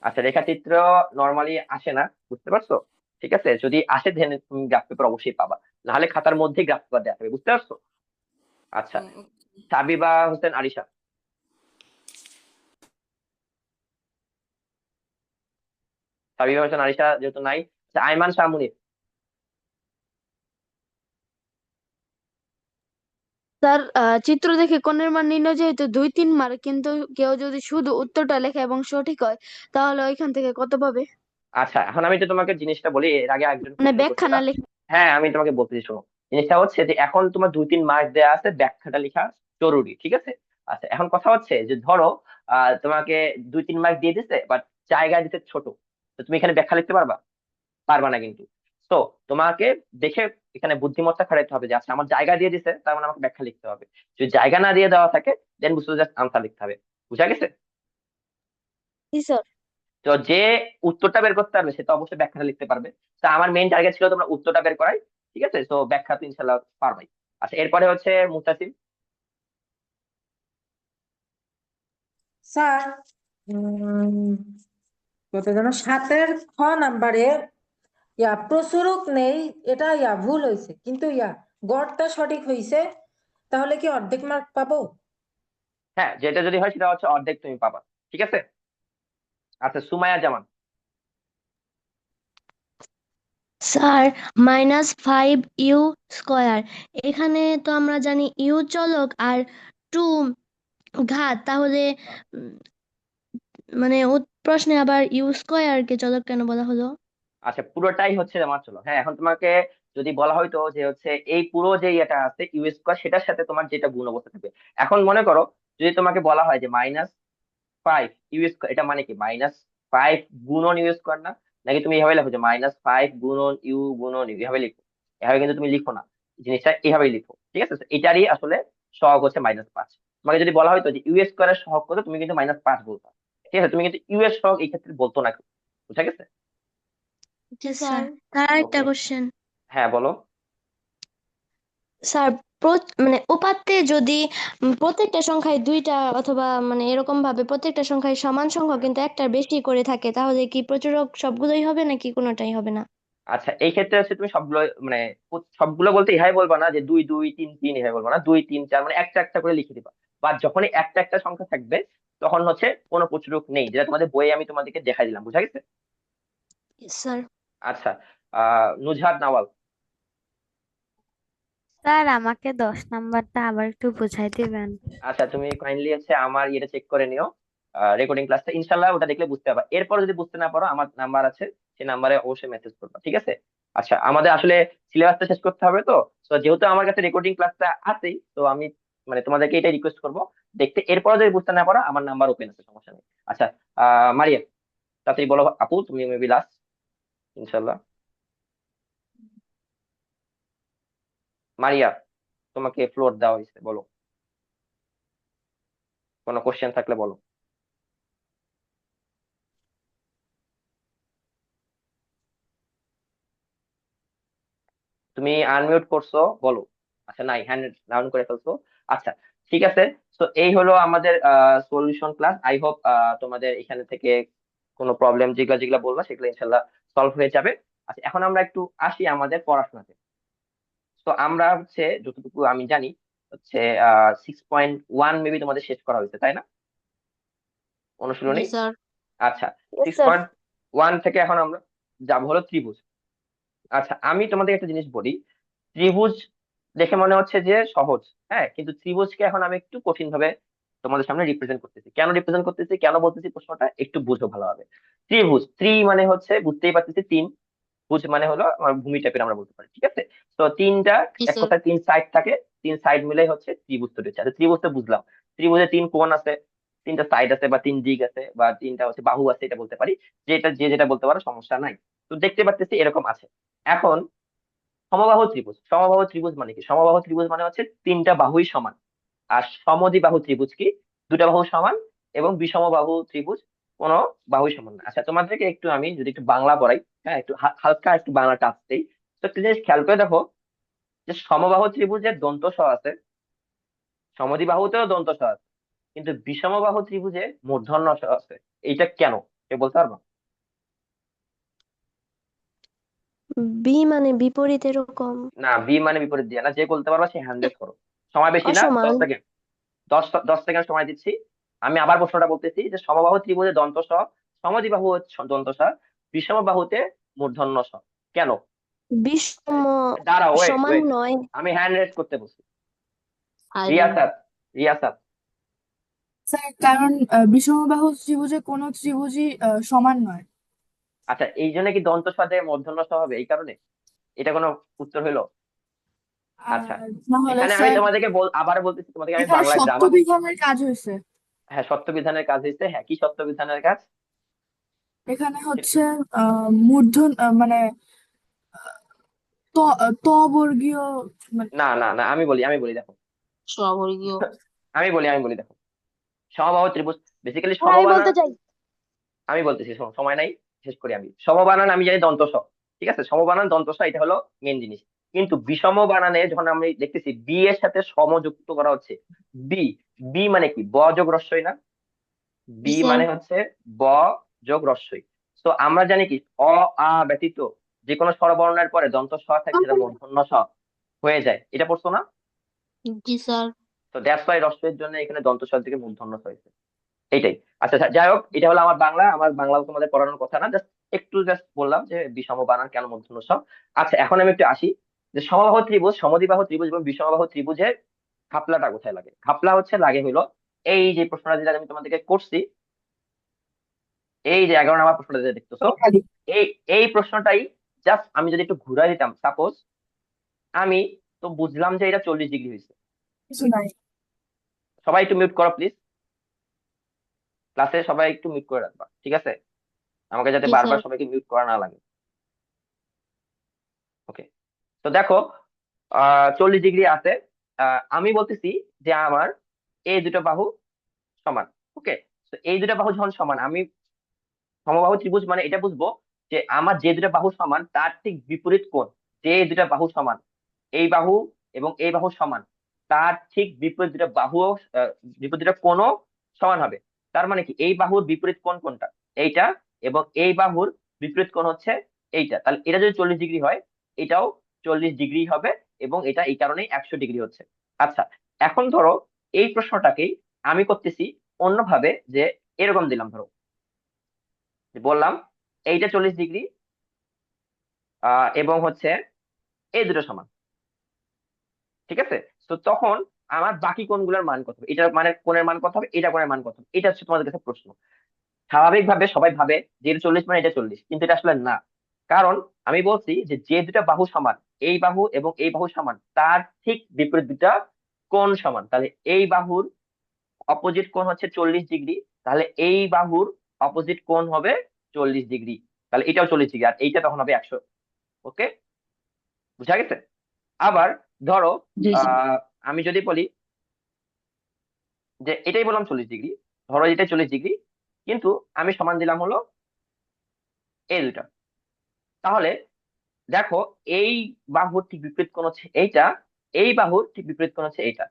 আচ্ছা, রেখাচিত্র নর্মালি আসে না, বুঝতে পারছো? ঠিক আছে, যদি আসে দেন তুমি গ্রাফ পেপার অবশ্যই পাবা, নাহলে খাতার মধ্যে গ্রাফ পেপার দেওয়া থাকবে, বুঝতে পারছো? আচ্ছা, সাবিবা হোসেন আরিশা। সাবিবা হোসেন আরিশা যেহেতু নাই। আচ্ছা, আইমান শাহ মুনির। স্যার চিত্র দেখে কোণের মান নির্ণয় যেহেতু 2-3 মার্ক, কিন্তু কেউ যদি শুধু উত্তরটা লেখে এবং সঠিক হয় তাহলে ওইখান থেকে কত পাবে? আচ্ছা, এখন আমি তো তোমাকে জিনিসটা বলি, এর আগে একজন মানে কোশ্চেন ব্যাখ্যা করছিল। না লেখে। হ্যাঁ, আমি তোমাকে বলতেছি, শোনো। জিনিসটা হচ্ছে যে এখন তোমার 2-3 মার্ক দেওয়া আছে, ব্যাখ্যাটা লেখা জরুরি। ঠিক আছে। আচ্ছা, এখন কথা হচ্ছে যে ধরো তোমাকে 2-3 মার্ক দিয়ে দিছে, বাট জায়গা দিতে ছোট, তো তুমি এখানে ব্যাখ্যা লিখতে পারবা? পারবা না কিন্তু। তো তোমাকে দেখে এখানে বুদ্ধিমত্তা খাটাইতে হবে, যে আচ্ছা আমার জায়গা দিয়ে দিছে, তার মানে আমাকে ব্যাখ্যা লিখতে হবে। যদি জায়গা না দিয়ে দেওয়া থাকে, দেন বুঝতে জাস্ট আনসার লিখতে হবে। বুঝা গেছে? জি স্যার। তো যে উত্তরটা বের করতে পারবে সে তো অবশ্যই ব্যাখ্যাটা লিখতে পারবে। তো আমার মেইন টার্গেট ছিল তোমরা উত্তরটা বের করাই। ঠিক আছে, তো ব্যাখ্যা তো ইনশাল্লাহ পারবাই। আচ্ছা, এরপরে হচ্ছে মুস্তাসিম। স্যার কত যেন 7-এর খ নাম্বারে প্রচুরক নেই, এটা ভুল হয়েছে, কিন্তু গড়টা সঠিক হয়েছে, তাহলে কি অর্ধেক মার্ক পাবো? হ্যাঁ, যেটা যদি হয় সেটা হচ্ছে অর্ধেক তুমি পাবা। ঠিক আছে। আচ্ছা, সুমাইয়া জামান। স্যার -5u², এখানে তো আমরা জানি ইউ চলক আর 2 ঘাত, তাহলে উম, মানে প্রশ্নে আবার u² কে চলক কেন বলা হলো? আচ্ছা, পুরোটাই হচ্ছে আমার, চলো হ্যাঁ, এখন তোমাকে যদি বলা হয়তো যে হচ্ছে এই পুরো যে ইয়েটা আছে ইউ স্কোয়ার, সেটার সাথে তোমার যেটা গুণ অবস্থা থাকবে। এখন মনে করো, যদি তোমাকে বলা হয় যে -5 ইউ স্কোয়ার, এটা মানে কি -5 গুণন ইউ স্কোয়ার না? নাকি তুমি এভাবে লেখো যে -5 গুণন ইউ গুণন ইউ, এভাবে লিখো? এভাবে কিন্তু তুমি লিখো না, জিনিসটা এভাবেই লিখো। ঠিক আছে, তো এটারই আসলে সহগ হচ্ছে -5। তোমাকে যদি বলা হয়তো যে ইউ স্কোয়ারের সহগ কত, তুমি কিন্তু -5 বলতো। ঠিক আছে, তুমি কিন্তু ইউ এর সহগ এই ক্ষেত্রে বলতো না। বুঝা গেছে? জি স্যার স্যার। তার একটা ওকে। কোশ্চেন হ্যাঁ, বলো। স্যার, মানে উপাত্তে যদি প্রত্যেকটা সংখ্যায় 2টা অথবা মানে এরকম ভাবে প্রত্যেকটা সংখ্যায় সমান সংখ্যক কিন্তু একটার বেশি করে থাকে, তাহলে কি প্রচুরক সবগুলোই হবে নাকি কোনোটাই হবে না? আচ্ছা, এই ক্ষেত্রে হচ্ছে তুমি সবগুলো মানে সবগুলো বলতে ইহাই বলবা না যে 2 2 3 3, ইহাই বলবা না 2 3 4, মানে একটা একটা করে লিখে দিবা। বা যখনই একটা একটা সংখ্যা থাকবে তখন হচ্ছে কোনো প্রচুরক নেই, যেটা তোমাদের বইয়ে আমি তোমাদেরকে দেখাই দিলাম। বুঝা গেছে? স্যার। আচ্ছা, নুজহাত নাওয়াল। স্যার আমাকে 10 নাম্বারটা আবার একটু বুঝাই দিবেন? আচ্ছা, তুমি কাইন্ডলি হচ্ছে আমার ইয়েটা চেক করে নিও, রেকর্ডিং ক্লাসটা, ইনশাল্লাহ ওটা দেখলে বুঝতে পারবা। এরপর যদি বুঝতে না পারো আমার নাম্বার আছে, সেই নাম্বারে অবশ্যই মেসেজ করবা, ঠিক আছে? আচ্ছা, আমাদের আসলে সিলেবাসটা শেষ করতে হবে, তো তো যেহেতু আমার কাছে রেকর্ডিং ক্লাসটা আছেই, তো আমি মানে তোমাদেরকে এটাই রিকোয়েস্ট করবো দেখতে। এরপর যদি বুঝতে না পারো আমার নাম্বার ওপেন আছে, সমস্যা নেই। আচ্ছা, মারিয়া, তাড়াতাড়ি বলো আপু, তুমি মেবি লাস্ট, ইনশাল্লাহ। মারিয়া, তোমাকে ফ্লোর দেওয়া হয়েছে, বলো, কোনো কোশ্চেন থাকলে বলো। তুমি আনমিউট করছো, বলো। আচ্ছা, নাই, হ্যান্ড ডাউন করে ফেলছো। আচ্ছা, ঠিক আছে। তো এই হলো আমাদের সলিউশন ক্লাস। আই হোপ তোমাদের এখানে থেকে কোনো প্রবলেম যেগুলো যেগুলো বলবা সেগুলো ইনশাল্লাহ সলভ হয়ে যাবে। আচ্ছা, এখন আমরা একটু আসি আমাদের পড়াশোনাতে। তো আমরা হচ্ছে যতটুকু আমি জানি হচ্ছে 6.1 মেবি তোমাদের শেষ করা হয়েছে, তাই না, জি অনুশীলনী? স্যার। আচ্ছা, Yes, six sir. Point one থেকে এখন আমরা যাবো হলো ত্রিভুজ। আচ্ছা, আমি তোমাদের একটা জিনিস বলি, ত্রিভুজ দেখে মনে হচ্ছে যে সহজ, হ্যাঁ, কিন্তু ত্রিভুজকে এখন আমি একটু কঠিন ভাবে তোমাদের সামনে রিপ্রেজেন্ট করতেছি। কেন রিপ্রেজেন্ট করতেছি, কেন বলতেছি, প্রশ্নটা একটু বুঝো ভালোভাবে। ত্রিভুজ, মানে হচ্ছে বুঝতেই পারতেছি তিন, ভুজ মানে হলো আমার ভূমি টাইপের আমরা বলতে পারি, ঠিক আছে? তো তিনটা, জি এক স্যার। কথায় তিন সাইড থাকে, তিন সাইড মিলে হচ্ছে ত্রিভুজ তৈরি হচ্ছে। আচ্ছা, ত্রিভুজ তো বুঝলাম, ত্রিভুজে তিন কোণ আছে, তিনটা সাইড আছে, বা তিন দিক আছে, বা তিনটা হচ্ছে বাহু আছে, এটা বলতে পারি। যেটা যে যেটা বলতে পারো, সমস্যা নাই। তো দেখতে পাচ্ছি এরকম আছে। এখন সমবাহু ত্রিভুজ, সমবাহু ত্রিভুজ মানে কি? সমবাহু ত্রিভুজ মানে হচ্ছে তিনটা বাহুই সমান। আর সমদ্বিবাহু ত্রিভুজ কি? দুটা বাহু সমান। এবং বিষমবাহু ত্রিভুজ কোনো বাহুই সমান না। আচ্ছা, তোমাদেরকে একটু আমি যদি একটু বাংলা পড়াই, হ্যাঁ, একটু হালকা একটু বাংলা টাচ দেই, তো একটা জিনিস খেয়াল করে দেখো, যে সমবাহু ত্রিভুজের দন্ত স আছে, সমদ্বিবাহুতেও দন্ত স আছে, কিন্তু বিষমবাহু ত্রিভুজে মূর্ধন্য স আছে। এইটা কেন, কেউ বলতে পারবা? বি মানে বিপরীত এরকম। না, বি মানে বিপরীত দিয়ে না, যে বলতে পারবা সে হ্যান্ড রেজ করো। সময় বেশি না, অসমান। 10 সেকেন্ড, 10 10 সেকেন্ড সময় দিচ্ছি। আমি আবার প্রশ্নটা বলতেছি, যে সমবাহু ত্রিভুজে দন্ত স, সমদ্বিবাহু দন্ত স, বিষমবাহুতে মূর্ধন্য স, কেন? বিষম দাঁড়াও, ওয়েট সমান ওয়েট, নয়। আমি হ্যান্ড রেজ করতে বলছি। আরে রিয়াসাত, রিয়াসাত। স্যার কারণ বিষমবাহু ত্রিভুজে কোনো ত্রিভুজই সমান নয়। আচ্ছা, এই জন্য কি দন্ত স দিয়ে মূর্ধন্য স হবে, এই কারণে? এটা কোনো উত্তর হইলো? আচ্ছা, তাহলে এখানে আমি স্যার তোমাদেরকে আবার বলতেছি, তোমাদেরকে আমি এখানে বাংলায় সত্য গ্রামার। বিধানের কাজ হয়েছে। হ্যাঁ, সত্য বিধানের কাজ হয়েছে। হ্যাঁ, কি সত্য বিধানের কাজ? এখানে হচ্ছে মূর্ধন মানে ত ত বর্গীয় মানে না না না, আমি বলি দেখো, স্ববর্গীয়। আমি বলি দেখো, সমবাহু ত্রিভুজ বেসিক্যালি আর আমি বলতে চাই, আমি বলতেছি, শোনো, সময় নাই, শেষ করি আমি। সমবানান আমি জানি দন্ত স, ঠিক আছে, সমবানান দন্ত স, এটা হলো মেন জিনিস। কিন্তু বিষম বানানে যখন আমি দেখতেছি বি এর সাথে সম যুক্ত করা হচ্ছে, বি, বি মানে কি? ব যোগ রস্বই না? জি বি স্যার। মানে হচ্ছে ব যোগ রস্বই। তো আমরা জানি কি, অ আ ব্যতীত যে কোনো স্বরবর্ণের পরে দন্ত স থাকে, সেটা মূর্ধন্য স হয়ে যায়, এটা পড়ছো না? জি স্যার। তো দ্যাটস ওয়াই রস্বইয়ের জন্য এখানে দন্ত স থেকে মূর্ধন্য স হয়েছে, এইটাই। আচ্ছা আচ্ছা, যাই হোক, এটা হলো আমার বাংলা তোমাদের পড়ানোর কথা না, জাস্ট বললাম যে বিষম বানান কেন মূর্ধন্য স। আচ্ছা, এখন আমি একটু আসি, যে সমবাহু ত্রিভুজ, সমদ্বিবাহু ত্রিভুজ এবং বিষমবাহু ত্রিভুজের ঘাপলাটা কোথায় লাগে? ঘাপলা হচ্ছে লাগে হইলো এই যে প্রশ্নটা যেটা আমি তোমাদেরকে করছি, এই যে 11 নম্বর প্রশ্নটা যেটা দেখতেছো, খালি এই এই প্রশ্নটাই জাস্ট আমি যদি একটু ঘুরাই দিতাম, সাপোজ আমি, তো বুঝলাম যে এটা 40 ডিগ্রি হয়েছে। কিছু নাই। সবাই একটু মিউট করো প্লিজ, ক্লাসে সবাই একটু মিউট করে রাখবা, ঠিক আছে? আমাকে যাতে জি বারবার স্যার। সবাইকে মিউট করা না লাগে। ওকে, তো দেখো, 40 ডিগ্রি আছে। আমি বলতেছি যে আমার এই দুটো বাহু সমান। ওকে, তো এই দুটো বাহু যখন সমান, আমি সমবাহু ত্রিভুজ মানে এটা বুঝবো যে আমার যে দুটো বাহু সমান তার ঠিক বিপরীত কোণ, যে দুটো বাহু সমান, এই বাহু এবং এই বাহু সমান, তার ঠিক বিপরীত দুটো বাহু, বিপরীত দুটো কোণও সমান হবে। তার মানে কি, এই বাহুর বিপরীত কোণ কোনটা? এইটা। এবং এই বাহুর বিপরীত কোণ হচ্ছে এইটা, তাহলে এটা যদি 40 ডিগ্রি হয় এটাও 40 ডিগ্রি হবে, এবং এটা এই কারণেই 100 ডিগ্রি হচ্ছে। আচ্ছা, এখন ধরো এই প্রশ্নটাকেই আমি করতেছি অন্যভাবে, যে এরকম দিলাম, ধরো যে বললাম এইটা 40 ডিগ্রি এবং হচ্ছে এই দুটো সমান, ঠিক আছে। তো তখন আমার বাকি কোণগুলোর মান কত হবে, এটা মানে কোণের মান কত হবে, এটা কোণের মান কত হবে, এটা হচ্ছে তোমাদের কাছে প্রশ্ন। স্বাভাবিকভাবে সবাই ভাবে যে এটা 40 মানে এটা 40, কিন্তু এটা আসলে না। কারণ আমি বলছি যে যে দুটা বাহু সমান, এই বাহু এবং এই বাহু সমান, তার ঠিক বিপরীত দুটা কোণ সমান, তাহলে এই বাহুর অপোজিট কোণ হচ্ছে 40 ডিগ্রি, তাহলে এই বাহুর অপোজিট কোণ হবে 40 ডিগ্রি, তাহলে এটাও 40 ডিগ্রি, আর এইটা তখন হবে 100। ওকে, বুঝা গেছে? আবার ধরো জি স্যার। আমি যদি বলি যে এটাই বললাম 40 ডিগ্রি, ধরো এটা 40 ডিগ্রি, কিন্তু আমি সমান দিলাম হলো এই দুটা, তাহলে দেখো এই বাহুর ঠিক বিপরীত কোণ হচ্ছে এইটা, এই বাহুর ঠিক বিপরীত কোণ হচ্ছে এইটা।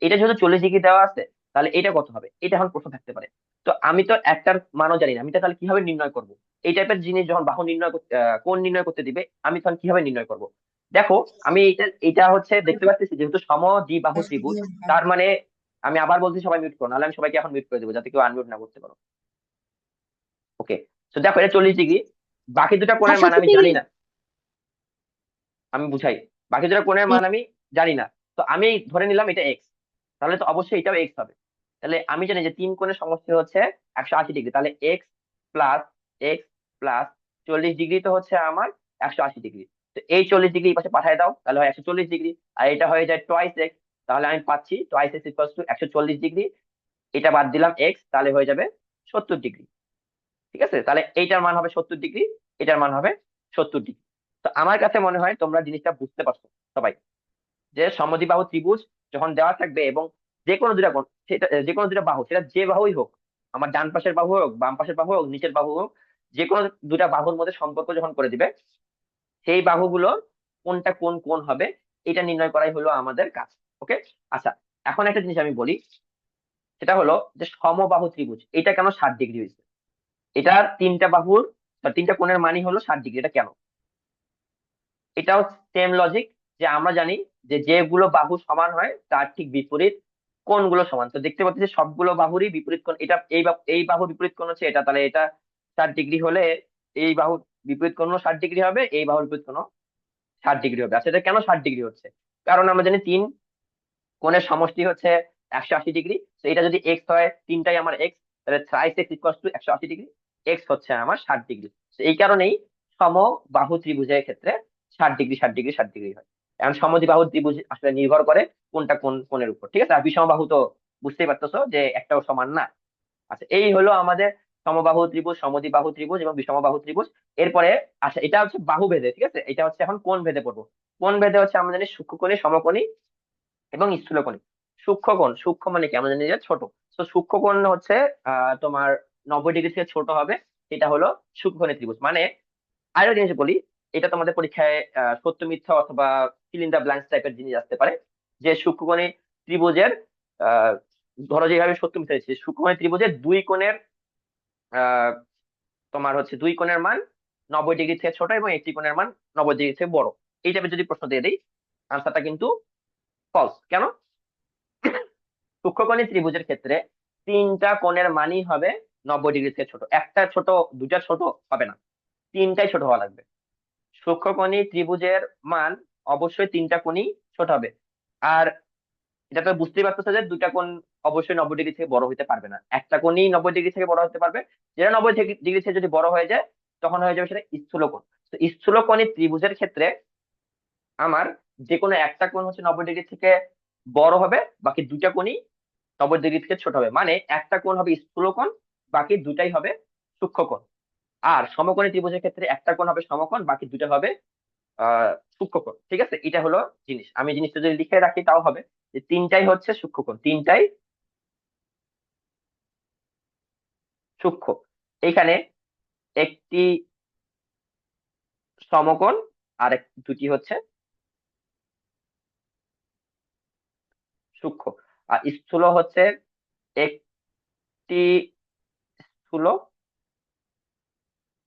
এটা যেহেতু 40 ডিগ্রি দেওয়া আছে, তাহলে এটা কত হবে, এটা এখন প্রশ্ন থাকতে পারে। তো আমি তো একটার মানও জানি না, আমি তো তাহলে কিভাবে নির্ণয় করব? এই টাইপের জিনিস যখন বাহু নির্ণয় করতে কোণ নির্ণয় করতে দিবে, আমি তখন কিভাবে নির্ণয় করব? দেখো আমি এটা এটা হচ্ছে দেখতে পাচ্ছি যেহেতু সমদ্বিবাহু ত্রিভুজ, তার মানে আমি আবার বলছি সবাই মিউট করো, নাহলে আমি সবাইকে এখন মিউট করে দেবো যাতে কেউ আনমিউট না করতে পারো। ওকে, তো দেখো এটা 40 ডিগ্রি, বাকি দুটা কোণের মান আমি জানি না, আমি বুঝাই। বাকি দুটো কোণের মান আমি জানি না, তো আমি ধরে নিলাম এটা এক্স, তাহলে তো অবশ্যই এটাও এক্স হবে। তাহলে আমি জানি যে তিন কোণের সমষ্টি হচ্ছে 180 ডিগ্রি, তাহলে x plus x plus 40 degree তো হচ্ছে আমার 180 ডিগ্রি। তো এই 40 ডিগ্রি পাশে পাঠিয়ে দাও, তাহলে হয় 140 ডিগ্রি, আর এটা হয়ে যায় টোয়াইস এক্স, তাহলে আমি পাচ্ছি twice x equals to 140 degree. এটা বাদ দিলাম এক্স, তাহলে হয়ে যাবে 70 ডিগ্রি, ঠিক আছে। তাহলে এইটার মান হবে 70 ডিগ্রি, এটার মান হবে 70 ডিগ্রি। তো আমার কাছে মনে হয় তোমরা জিনিসটা বুঝতে পারছো সবাই, যে সমদ্বিবাহু ত্রিভুজ যখন দেওয়া থাকবে এবং যে কোনো দুটা কোণ, সেটা যে কোনো দুটা বাহু, সেটা যে বাহুই হোক, আমার ডান পাশের বাহু হোক, বাম পাশের বাহু হোক, নিচের বাহু হোক, যে কোনো দুটা বাহুর মধ্যে সম্পর্ক যখন করে দিবে, সেই বাহুগুলোর কোনটা কোন কোণ হবে এটা নির্ণয় করাই হলো আমাদের কাজ। ওকে, আচ্ছা, এখন একটা জিনিস আমি বলি, সেটা হলো যে সমবাহু ত্রিভুজ এটা কেন 60 ডিগ্রি হয়েছে? এটার তিনটা বাহুর বা তিনটা কোণের মানই হলো 60 ডিগ্রি, এটা কেন? এটাও সেম লজিক, যে আমরা জানি যে যেগুলো বাহু সমান হয় তার ঠিক বিপরীত কোণগুলো সমান। তো দেখতে পাচ্ছি যে সবগুলো বাহুরই বিপরীত কোণ, এটা এই বাহুর বিপরীত কোণ হচ্ছে এটা, তাহলে এটা 60 ডিগ্রি হলে এই বাহুর বিপরীত কোণ 60 ডিগ্রি হবে, এই বাহুর বিপরীত কোণ 60 ডিগ্রি হবে। আচ্ছা, এটা কেন 60 ডিগ্রি হচ্ছে? কারণ আমরা জানি তিন কোণের সমষ্টি হচ্ছে 180 ডিগ্রি, তো এটা যদি এক্স হয়, তিনটাই আমার এক্স, তাহলে thrice x equals to 180 degree, x হচ্ছে আমার 60 ডিগ্রি। তো এই কারণেই সমবাহু ত্রিভুজের ক্ষেত্রে 60 ডিগ্রি 60 ডিগ্রি 60 ডিগ্রি হয়। এখন সমদ্বিবাহু ত্রিভুজ আসলে নির্ভর করে কোনটা কোন কোণের উপর, ঠিক আছে। আর বিষমবাহু তো বুঝতেই পারতেছো যে একটাও সমান না। আচ্ছা, এই হলো আমাদের সমবাহু ত্রিভুজ, সমদ্বিবাহু ত্রিভুজ এবং বিষমবাহু ত্রিভুজ। এরপরে আচ্ছা, এটা হচ্ছে বাহু ভেদে, ঠিক আছে, এটা হচ্ছে এখন কোণ ভেদে পড়বো। কোণ ভেদে হচ্ছে আমরা জানি সূক্ষ্মকোণী, সমকোণী এবং স্থূলকোণী। সূক্ষ্মকোণ, সূক্ষ্ম মানে কি, আমরা জানি যে ছোট। তো সূক্ষ্মকোণ হচ্ছে তোমার 90 ডিগ্রি থেকে ছোট হবে, এটা হলো সূক্ষ্মকোণী ত্রিভুজ। মানে আরেকটা জিনিস বলি, এটা তোমাদের পরীক্ষায় সত্য মিথ্যা অথবা ফিল ইন দা ব্ল্যাঙ্কস টাইপের জিনিস আসতে পারে, যে সূক্ষ্মকোণী ত্রিভুজের আহ ধরো যেভাবে সত্য মিথ্যা দিচ্ছি, সূক্ষ্মকোণী ত্রিভুজের দুই কোণের আহ তোমার হচ্ছে দুই কোণের মান 90 ডিগ্রি থেকে ছোট এবং একটি কোণের মান 90 ডিগ্রি থেকে বড়, এই টাইপের যদি প্রশ্ন দিয়ে দিই, আনসারটা কিন্তু ফলস। কেন? সূক্ষ্মকোণী ত্রিভুজের ক্ষেত্রে তিনটা কোণের মানই হবে 90 ডিগ্রি থেকে ছোট, একটা ছোট দুটা ছোট হবে না, তিনটাই ছোট হওয়া লাগবে। সূক্ষ্মকোণী ত্রিভুজের মান অবশ্যই তিনটা কোণই ছোট হবে। আর এটা তো বুঝতেই পারতেছে যে দুটা কোণ অবশ্যই 90 ডিগ্রি থেকে বড় হতে পারবে না, একটা কোণই 90 ডিগ্রি থেকে বড় হতে পারবে। যেটা 90 ডিগ্রি থেকে যদি বড় হয়ে যায় তখন হয়ে যাবে সেটা স্থূলকোণ। তো স্থূলকোণী ত্রিভুজের ক্ষেত্রে আমার যে কোনো একটা কোণ হচ্ছে 90 ডিগ্রি থেকে বড় হবে, বাকি দুটা কোণই 90 ডিগ্রি থেকে ছোট হবে, মানে একটা কোণ হবে স্থূলকোণ, বাকি দুটাই হবে সূক্ষ্মকোণ। আর সমকোণী ত্রিভুজের ক্ষেত্রে একটা কোণ হবে সমকোণ, বাকি দুটা হবে সূক্ষ্মকোণ, ঠিক আছে। এটা হলো জিনিস, আমি জিনিসটা যদি লিখে রাখি তাও হবে যে তিনটাই হচ্ছে সূক্ষ্মকোণ, তিনটাই সূক্ষ্ম। এখানে একটি সমকোণ আর দুটি হচ্ছে সূক্ষ্ম। আর স্থূল হচ্ছে একটি স্থূল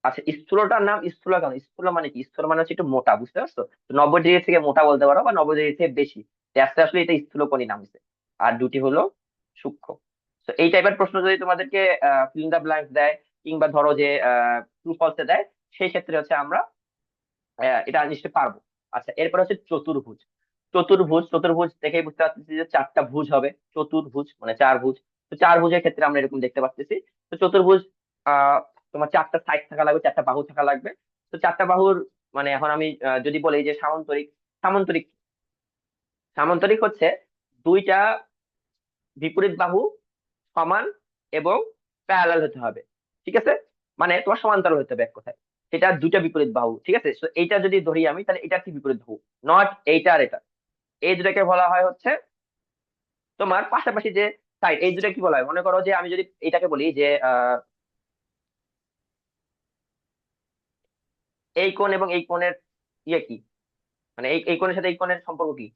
আচ্ছা, স্থূলটার নাম স্থূল কেন? স্থূল মানে কি? স্থূল মানে হচ্ছে একটু মোটা, বুঝতে পারছো? তো 90 ডিগ্রি থেকে মোটা বলতে পারো, বা 90 ডিগ্রি থেকে বেশি। আসলে আসলে এটা স্থূলকোণই নাম হচ্ছে। আর দুটি হলো সূক্ষ্ম। তো এই টাইপের প্রশ্ন যদি তোমাদেরকে ফিল ইন দা ব্ল্যাঙ্কস দেয়, কিংবা ধরো যে ট্রু ফলসে দেয়, সেই ক্ষেত্রে হচ্ছে আমরা এটা নিশ্চয়ই পারবো। আচ্ছা, এরপর হচ্ছে চতুর্ভুজ। চতুর্ভুজ দেখেই বুঝতে পারতেছি যে চারটা ভুজ হবে। চতুর্ভুজ মানে চার ভুজ। তো চার ভুজের ক্ষেত্রে আমরা এরকম দেখতে পাচ্ছি। তো চতুর্ভুজ আহ তোমার চারটা সাইড থাকা লাগবে, চারটা বাহু থাকা লাগবে। তো চারটা বাহুর মানে এখন আমি যদি বলি যে সামান্তরিক, সামান্তরিক সামান্তরিক হচ্ছে দুইটা বিপরীত বাহু সমান এবং প্যারালাল হতে হবে। ঠিক আছে, মানে তোমার সমান্তরাল হতে হবে এক কথায়। সেটা দুইটা বিপরীত বাহু, ঠিক আছে। তো এইটা যদি ধরি আমি, তাহলে এটা কি বিপরীত বাহু? নট এইটা আর এটা। এই দুটাকে বলা হয় হচ্ছে তোমার পাশাপাশি যে সাইড, এই দুটা কি বলা হয়? মনে করো যে আমি যদি এটাকে বলি যে এই কোণ এবং এই কোণের ইয়ে কি, মানে এই কোণের সাথে এই কোণের সম্পর্ক কি?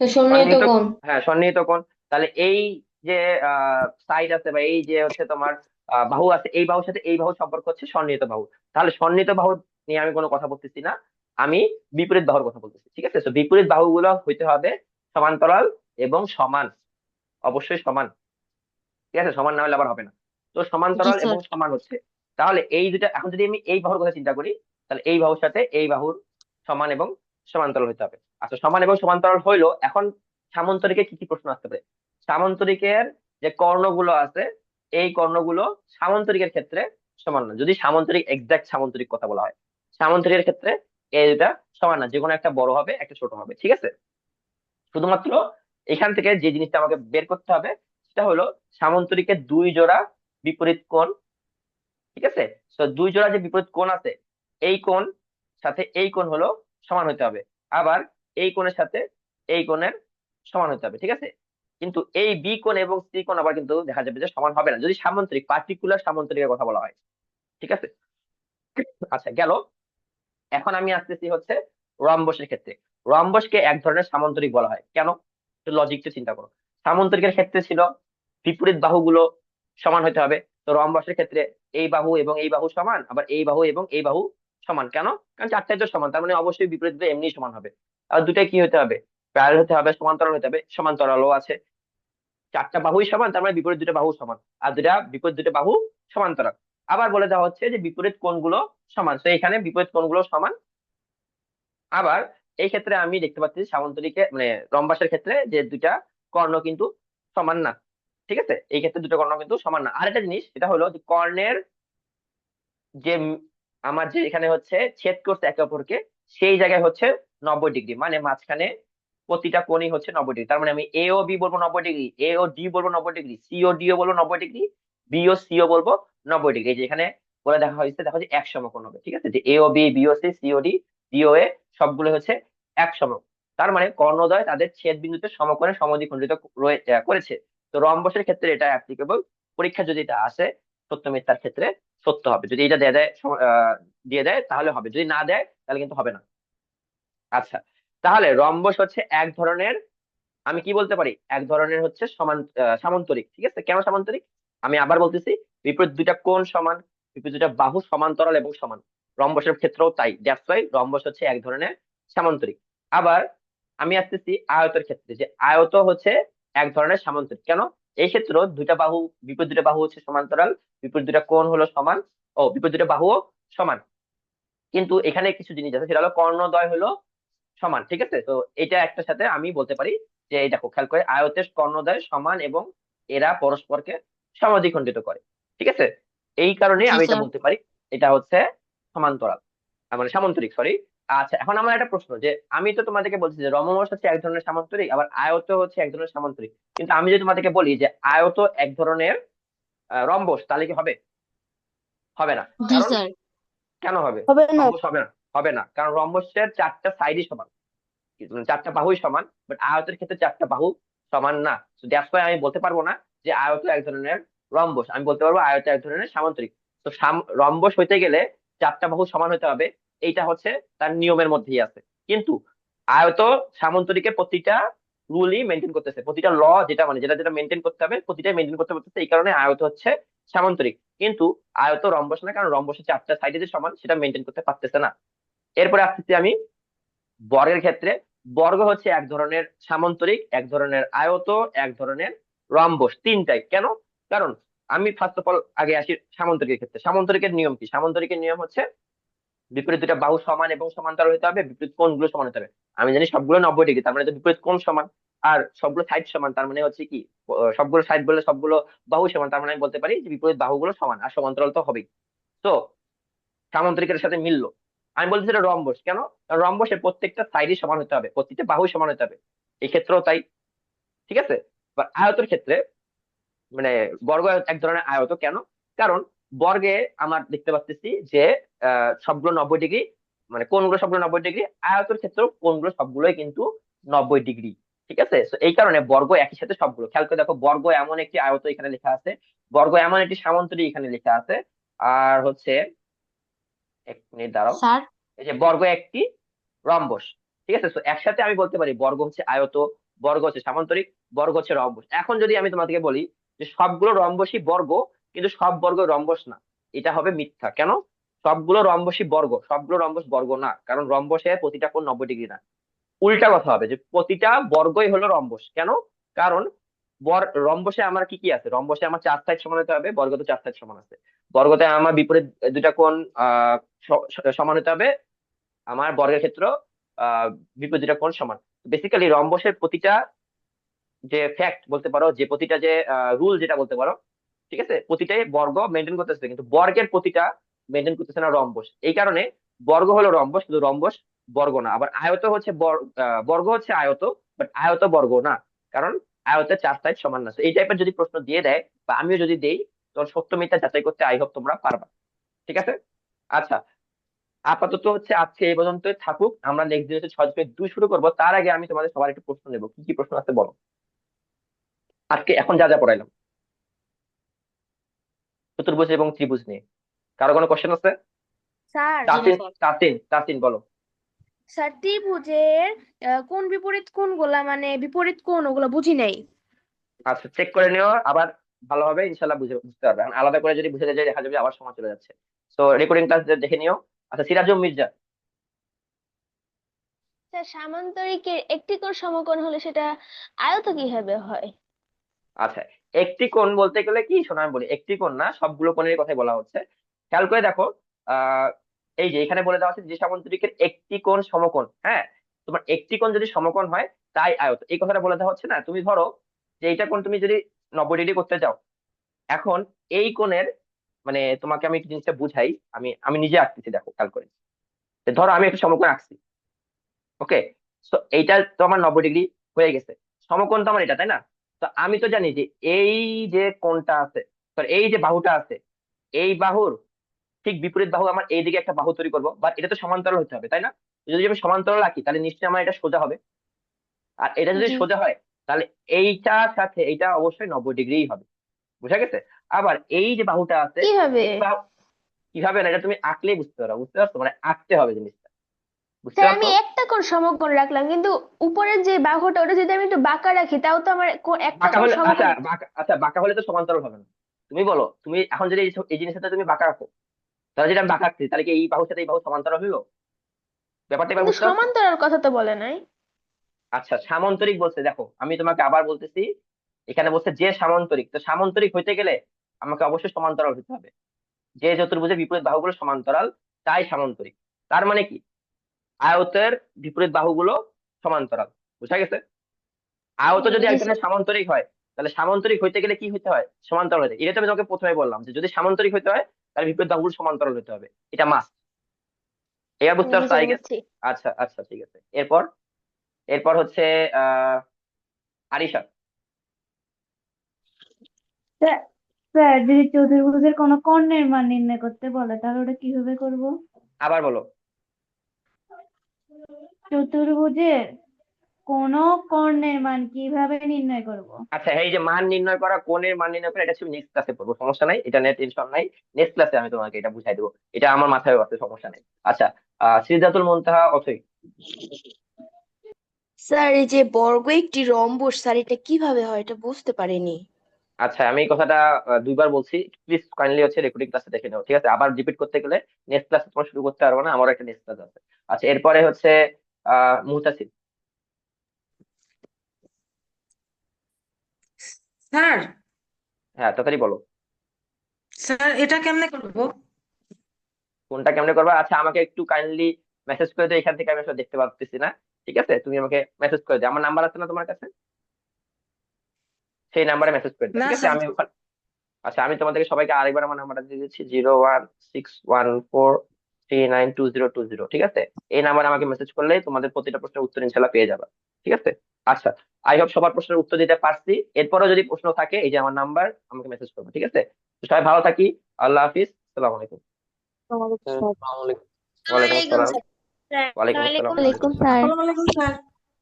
সন্নিহিত সন্নিহিত। কোণ। হ্যাঁ, সন্নিহিত কোণ। তাহলে এই যে সাইড আছে, বা এই যে হচ্ছে তোমার বাহু আছে, এই বাহুর সাথে এই বাহুর সম্পর্ক হচ্ছে সন্নিহিত বাহু। তাহলে সন্নিহিত বাহু নিয়ে আমি কোনো কথা বলতেছি না, আমি বিপরীত বাহুর কথা বলতেছি। ঠিক আছে, তো বিপরীত বাহুগুলো হইতে হবে সমান্তরাল এবং সমান, অবশ্যই সমান। ঠিক আছে, সমান না হলে আবার হবে না। তো জি সমান্তরাল এবং স্যার। সমান হচ্ছে, তাহলে এই দুটা, এখন যদি আমি এই বাহুর কথা চিন্তা করি, তাহলে এই বাহুর সাথে এই বাহুর সমান এবং সমান্তরাল হতে হবে। আচ্ছা, সমান এবং সমান্তরাল হইলো। এখন সামান্তরিকে কি কি প্রশ্ন আসতে পারে? সামান্তরিকের যে কর্ণগুলো আছে, এই কর্ণগুলো সামান্তরিকের ক্ষেত্রে সমান না, যদি সামান্তরিক এক্সাক্ট সামান্তরিক কথা বলা হয়। সামান্তরিকের ক্ষেত্রে এই দুটা সমান না, যে কোনো একটা বড় হবে, একটা ছোট হবে। ঠিক আছে, শুধুমাত্র এখান থেকে যে জিনিসটা আমাকে বের করতে হবে, সেটা হলো সামান্তরিকের দুই জোড়া বিপরীত কোণ। ঠিক আছে, তো দুই জোড়া যে বিপরীত কোণ আছে, এই কোণ সাথে এই কোণ হলো সমান হতে হবে। আবার এই কোণের সাথে এই কোণের সমান হতে হবে। ঠিক আছে, কিন্তু এই বি কোণ এবং সি কোণ আবার কিন্তু দেখা যাবে যে সমান হবে না, যদি সামান্তরিক পার্টিকুলার সামান্তরিকের কথা বলা হয়। ঠিক আছে, আচ্ছা গেল। এখন আমি আসতেছি হচ্ছে রম্বসের ক্ষেত্রে। রম্বসকে এক ধরনের সামান্তরিক বলা হয় কেন? লজিকটা চিন্তা করো। সামান্তরিকের ক্ষেত্রে ছিল বিপরীত বাহুগুলো সমান হতে হবে। তো রম্বসের ক্ষেত্রে এই বাহু এবং এই বাহু সমান, আবার এই বাহু এবং এই বাহু সমান। কেন? কারণ চারটাই তো সমান, তার মানে অবশ্যই বিপরীত এমনি সমান হবে। আর দুটাই কি হতে হবে? প্যারালাল হতে হবে, সমান্তরাল হতে হবে। সমান্তরালও আছে, চারটা বাহুই সমান, তার মানে বিপরীত দুটো বাহু সমান। আর বিপরীত দুটো বাহু সমান্তরাল। আবার বলে দেওয়া হচ্ছে যে বিপরীত কোণগুলো সমান, তো এখানে বিপরীত কোণগুলো সমান। আবার এই ক্ষেত্রে আমি দেখতে পাচ্ছি সামান্তরিকে মানে রম্বাসের ক্ষেত্রে যে দুইটা কর্ণ কিন্তু সমান না। ঠিক আছে, এই ক্ষেত্রে দুটো কর্ণ কিন্তু সমান না। আরেকটা জিনিস, সেটা হলো যে কর্ণের যে আমার যে এখানে হচ্ছে ছেদ করছে একে অপরকে, সেই জায়গায় হচ্ছে 90 ডিগ্রি, মানে মাঝখানে প্রতিটা কোণই হচ্ছে 90 ডিগ্রি। তার মানে আমি এ ও বি বলবো 90 ডিগ্রি, এ ও ডি বলবো 90 ডিগ্রি, সি ও ডি ও বলবো 90 ডিগ্রি, বি ও সি ও বলবো 90 ডিগ্রি। এই যে এখানে বলে দেখা হয়েছে, দেখা হচ্ছে এক সমকোণ হবে। ঠিক আছে, যে এ ও বি, বি ও সি, সি ও ডি, ডি ও এ সবগুলো হচ্ছে এক সমকোণ। তার মানে কর্ণদ্বয় তাদের ছেদ বিন্দুতে সমকোণে সমদ্বিখণ্ডিত করেছে। তো রম্বসের ক্ষেত্রে এটা অ্যাপ্লিকেবল। পরীক্ষা যদি এটা আসে সত্য মিথ্যার ক্ষেত্রে সত্য হবে, যদি এটা দিয়ে দেয় তাহলে হবে, যদি না দেয় তাহলে কিন্তু হবে না। আচ্ছা, তাহলে রম্বস হচ্ছে এক ধরনের, আমি কি বলতে পারি, এক ধরনের হচ্ছে সামান্তরিক। ঠিক আছে, কেন সামান্তরিক? আমি আবার বলতেছি, বিপরীত দুইটা কোণ সমান, বিপরীত দুইটা বাহু সমান্তরাল এবং সমান। রম্বসের ক্ষেত্রেও তাই, দ্যাটস ওয়াই রম্বস হচ্ছে এক ধরনের সামান্তরিক। আবার আমি আসতেছি আয়তের ক্ষেত্রে, যে আয়ত হচ্ছে এক ধরনের সামান্তরিক। কেন? এই ক্ষেত্রে দুইটা বাহু, বিপরীত দুইটা বাহু হচ্ছে সমান্তরাল, বিপরীত দুইটা কোণ হলো সমান, ও বিপরীত দুইটা বাহুও সমান। কিন্তু এখানে কিছু জিনিস আছে, সেটা হলো কর্ণদ্বয় হলো সমান। ঠিক আছে, তো এটা একটা সাথে আমি বলতে পারি যে এই দেখো খেয়াল করে, আয়তের কর্ণদ্বয় সমান এবং এরা পরস্পরকে সমদ্বিখণ্ডিত করে। ঠিক আছে, এই কারণে জি আমি এটা স্যার। বলতে পারি এটা হচ্ছে সমান্তরাল, মানে সামান্তরিক, সরি। আচ্ছা, এখন আমার একটা প্রশ্ন, যে আমি তো তোমাদেরকে বলছি যে রম্বস হচ্ছে এক ধরনের সামান্তরিক, আবার আয়ত হচ্ছে এক ধরনের সামান্তরিক। কিন্তু আমি যদি তোমাদেরকে বলি যে আয়ত এক ধরনের রম্বস, তাহলে কি হবে? হবে না। জি কারণ, স্যার। কেন হবে? হবে না। রম্বস হবে না, হবে না, কারণ রম্বসের চারটা সাইডই সমান, চারটা বাহুই সমান। বাট আয়তের ক্ষেত্রে চারটা বাহু সমান না। তো দ্যাটস ওয়াই আমি বলতে পারবো না যে আয়ত এক ধরনের রম্বস, আমি বলতে পারবো আয়ত এক ধরনের সামান্তরিক। তো রম্বস হইতে গেলে চারটা বাহু সমান হতে হবে, এইটা হচ্ছে তার নিয়মের মধ্যেই আছে। কিন্তু আয়ত সামান্তরিকের প্রতিটা রুলই মেনটেন করতেছে, প্রতিটা ল যেটা মানে যেটা যেটা মেনটেন করতে হবে প্রতিটাই মেনটেন করতে পারতেছে, এই কারণে আয়ত হচ্ছে সামান্তরিক, কিন্তু আয়ত রম্বস না, কারণ রম্বসের চারটা সাইডে যে সমান সেটা মেনটেন করতে পারতেছে না। এরপরে আসতেছি আমি বর্গের ক্ষেত্রে। বর্গ হচ্ছে এক ধরনের সামান্তরিক, এক ধরনের আয়ত, এক ধরনের রম্বস, তিনটাই। কেন? কারণ আমি ফার্স্ট অফ অল আগে আসি সামান্তরিকের ক্ষেত্রে। সামান্তরিকের নিয়ম কি? সামান্তরিকের নিয়ম হচ্ছে বিপরীত দুটা বাহু সমান এবং সমান্তরাল হতে হবে, বিপরীত কোণগুলো সমান হতে হবে। আমি জানি সবগুলো 90 ডিগ্রি, তার মানে তো বিপরীত কোণ সমান। আর সবগুলো সাইড সমান, তার মানে হচ্ছে কি, সবগুলো সাইড বললে সবগুলো বাহু সমান, তার মানে আমি বলতে পারি যে বিপরীত বাহুগুলো সমান, আর সমান্তরাল তো হবেই। তো সামান্তরিকের সাথে মিললো। আমি বলছি এটা রম্বস। কেন? কারণ রম্বসের প্রত্যেকটা সাইডই সমান হতে হবে, প্রত্যেকটা বাহু সমান হতে হবে, এই ক্ষেত্রেও তাই। ঠিক আছে। এবার আয়তের ক্ষেত্রে, মানে বর্গ এক ধরনের আয়ত। কেন? কারণ বর্গে আমার দেখতে পাচ্ছি যে সবগুলো 90 ডিগ্রি, মানে কোণগুলো সবগুলো 90 ডিগ্রি। আয়তের ক্ষেত্রেও কোণগুলো সবগুলোই কিন্তু 90 ডিগ্রি। ঠিক আছে। তো এই কারণে বর্গ একই সাথে সবগুলো। খেয়াল করে দেখো, বর্গ এমন একটি আয়ত এখানে লেখা আছে, বর্গ এমন একটি সামান্তরিক এখানে লেখা আছে, আর হচ্ছে, এক মিনিট দাঁড়াও, স্যার এই যে বর্গ একটি রম্বস। ঠিক আছে। তো একসাথে আমি বলতে পারি বর্গ হচ্ছে আয়ত, বর্গ হচ্ছে সামান্তরিক, বর্গ হচ্ছে রম্বস। এখন যদি আমি তোমাকে বলি যে সবগুলো রম্বসই বর্গ, কিন্তু সব বর্গ রম্বস না, এটা হবে মিথ্যা। কেন? সবগুলো রম্বসই বর্গ, সবগুলো রম্বস বর্গ না, কারণ রম্বসে প্রতিটা কোণ 90 ডিগ্রি না। উল্টা কথা হবে যে প্রতিটা বর্গই হলো রম্বস। কেন? কারণ রম্বসে আমার কি কি আছে? রম্বসে আমার চার সাইড সমান হতে হবে, বর্গতে চার সাইড সমান আছে। বর্গতে আমার বিপরীত দুটা কোণ সমান হতে হবে, আমার বর্গের ক্ষেত্র বিপরীত দুটা কোণ সমান। বেসিক্যালি রম্বসের প্রতিটা যে ফ্যাক্ট বলতে পারো, যে প্রতিটা যে রুল যেটা বলতে পারো, ঠিক আছে, প্রতিটাই বর্গ মেনটেন করতেছে, কিন্তু বর্গের প্রতিটা মেনটেন করতেছে না রম্বস। এই কারণে বর্গ হলো রম্বস, কিন্তু রম্বস বর্গ না। আবার আয়ত হচ্ছে বর্গ হচ্ছে আয়ত, বাট আয়ত বর্গ না, কারণ আয়তের চার সাইড সমান না। তো এই টাইপের যদি প্রশ্ন দিয়ে দেয়, বা আমিও যদি দেই, তখন সত্য মিথ্যা যাচাই করতে আই হোপ তোমরা পারবা। ঠিক আছে। আচ্ছা, আপাতত হচ্ছে আজকে এই পর্যন্তই থাকুক। আমরা নেক্সট দিন হচ্ছে 6.2 শুরু করবো। তার আগে আমি তোমাদের সবার একটু প্রশ্ন নেবো। কি কি প্রশ্ন আছে বলো আজকে, এখন যা যা পড়াইলাম চতুর্ভুজ এবং ত্রিভুজ নিয়ে। কারো কোনো কোশ্চেন আছে? স্যার তাসিন বলো। স্যার ত্রিভুজের কোন বিপরীত কোণগুলা মানে বিপরীত কোণ ওগুলো বুঝি নাই। আচ্ছা, চেক করে নিও আবার, ভালোভাবে ইনশাল্লাহ বুঝতে পারবে। এখন আলাদা করে যদি বুঝাতে যাই দেখা যাবে আবার সময় চলে যাচ্ছে। তো রেকর্ডিং ক্লাস দেখে নিও। আচ্ছা, সিরাজুম মির্জা। স্যার সামান্তরিকের একটি কোণ সমকোণ হলে সেটা আয়ত কিভাবে হয়? আচ্ছা, একটি কোণ বলতে গেলে কি শোনা, আমি বলি একটি কোণ না, সবগুলো কোণের কথাই বলা হচ্ছে। খেয়াল করে দেখো, আহ এই যে এখানে বলে দেওয়া আছে যে সামান্তরিকের একটি কোণ সমকোণ। হ্যাঁ, তোমার একটি কোণ যদি সমকোণ হয় তাই আয়ত, এই কথাটা বলে দেওয়া হচ্ছে না। তুমি ধরো যে এইটা কোণ তুমি যদি 90 ডিগ্রি করতে চাও, এখন এই কোণের, মানে তোমাকে আমি একটু জিনিসটা বুঝাই, আমি আমি নিজে আঁকতেছি, দেখো খেয়াল করে। যে ধরো আমি একটা সমকোণ আঁকছি, ওকে। তো এইটা তো আমার 90 ডিগ্রি হয়ে গেছে, সমকোণ তো আমার এটা, তাই না? তো আমি তো জানি যে এই যে কোণটা আছে, এই যে বাহুটা আছে, এই বাহুর ঠিক বিপরীত বাহু আমার এইদিকে একটা বাহু তৈরি করবো, বাট এটা তো সমান্তরাল হতে হবে, তাই না? যদি আমি সমান্তরাল আঁকি তাহলে নিশ্চয়ই আমার এটা সোজা হবে। আর এটা যদি জি। সোজা হয় তাহলে এইটার সাথে এইটা অবশ্যই 90 ডিগ্রি হবে। বুঝা গেছে? আবার এই যে বাহুটা আছে, কিভাবে? এই বাহু কিভাবে না, এটা তুমি আঁকলেই বুঝতে পারো। বুঝতে পারছো? মানে আঁকতে হবে জিনিসটা। বুঝতে স্যার আমি পারছো? একটা কোণ সমকোণ রাখলাম, কিন্তু উপরের যে বাহুটা ওটা যদি আমি একটু বাঁকা রাখি তাও তো আমার একটা বাঁকা কোণ হলে, সমকোণ। আচ্ছা বাঁকা হলে তো সমান্তরাল হবে না। তুমি বলো, তুমি এখন যদি এই জিনিসটা তুমি বাঁকা রাখো, তাহলে যেটা আমি বাঁকা রাখছি, তাহলে কি এই বাহুর সাথে এই বাহু সমান্তরাল হলো? ব্যাপারটা এবার কিন্তু বুঝতে পারছো? সমান্তরাল কথা তো বলে নাই। আচ্ছা, সামান্তরিক বলছে, দেখো আমি তোমাকে আবার বলতেছি, এখানে বলছে যে সামান্তরিক, তো সামান্তরিক হইতে গেলে আমাকে অবশ্যই সমান্তরাল হতে হবে। যে চতুর্ভুজের বিপরীত বাহুগুলো সমান্তরাল, তাই সামান্তরিক। তার মানে কি, আয়তের বিপরীত বাহুগুলো সমান্তরাল। বুঝা গেছে? আয়ত যদি জি একজনের স্যার। সামান্তরিক হয়, তাহলে সামান্তরিক হইতে গেলে কি হইতে হয়? সমান্তরাল হইতে। এটা তো আমি তোমাকে প্রথমে বললাম যে যদি সামান্তরিক হইতে হয় তাহলে বিপরীত বাহুগুলো সমান্তরাল হইতে হবে, এটা মাস্ট। এবার বুঝতে জি পারছো স্যার আই গেস? বুঝছি। আচ্ছা আচ্ছা, ঠিক আছে। এরপর এরপর হচ্ছে আহ আরিশা। স্যার স্যার, যদি চতুর্ভুজের কোনো কর্ণের মান নির্ণয় করতে বলে তাহলে ওটা কিভাবে করব? আবার বলো। চতুর্ভুজের কোনো কর্ণের মান কিভাবে নির্ণয় করব? আচ্ছা, এই যে মান নির্ণয় করা, কোণের মান নির্ণয় করা, এটা তুমি নেক্সট ক্লাসে পড়বো, সমস্যা নাই, এটা নিয়ে টেনশন নাই। নেক্সট ক্লাসে আমি তোমাকে এটা বুঝাই দেবো, এটা আমার মাথায় আছে, সমস্যা নেই। আচ্ছা, সিদ্ধাতুল মুনতাহা অথই। স্যার এই যে বর্গ একটি রম্বস, স্যার এটা কিভাবে হয় এটা বুঝতে পারিনি। আচ্ছা, আমি এই কথাটা দুইবার বলছি, প্লিজ কাইন্ডলি হচ্ছে রেকর্ডিং ক্লাসে দেখে নাও, ঠিক আছে? আবার রিপিট করতে গেলে নেক্সট ক্লাসে তোমার শুরু করতে পারবো না, আমারও একটা নেক্সট ক্লাস আছে। আচ্ছা, এরপরে হচ্ছে মুহতাসিব। স্যার, হ্যাঁ, তাড়াতাড়ি বলো। স্যার এটা কেমনে করবো? কোনটা কেমনে করবা? আচ্ছা, আমাকে একটু কাইন্ডলি মেসেজ করে দিও, এখান থেকে আমি আসলে দেখতে পাচ্ছি না। ঠিক আছে, তুমি আমাকে মেসেজ করে দিও, আমার নাম্বার আছে না তোমার কাছে? সেই নাম্বারে মেসেজ করে দিও, না ঠিক আছে? স্যার। আমি ওখানে, আচ্ছা, আমি তোমাদেরকে সবাইকে আরেকবার আমার নাম্বারটা দিয়ে দিচ্ছি, 01614392020, ঠিক আছে? এই নাম্বারে আমাকে মেসেজ করলেই তোমাদের প্রতিটা প্রশ্নের উত্তর ইনশাল্লাহ পেয়ে যাবে, ঠিক আছে? আচ্ছা, আই হোপ সবার প্রশ্নের উত্তর দিতে পারছি। এরপরও যদি প্রশ্ন থাকে, এই যে আমার নাম্বার, আমাকে মেসেজ করবে, ঠিক আছে? তো সবাই ভালো থাকি। আল্লাহ হাফিজ, আসসালামু আলাইকুম। আসসালামু আলাইকুম। ওয়ালাইকুম ওয়ালাইকুম আসসালাম। স্যার। ওয়ালাইকুম আসসালাম। ওয়ালাইকুম স্যার। আসসালামু আলাইকুম স্যার।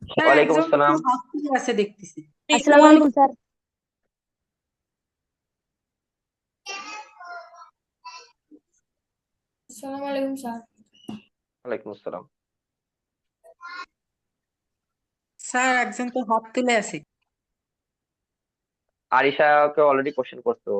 স্যার ওয়ালাইকুম একজন আসসালাম। হাত তুলে আছে দেখতেছি। আসসালামু আলাইকুম স্যার। আসসালামু আলাইকুম স্যার। ওয়ালাইকুম আসসালাম। স্যার একজন তো হাত তুলে আছে। আরিশাকে অলরেডি কোশ্চেন করতো।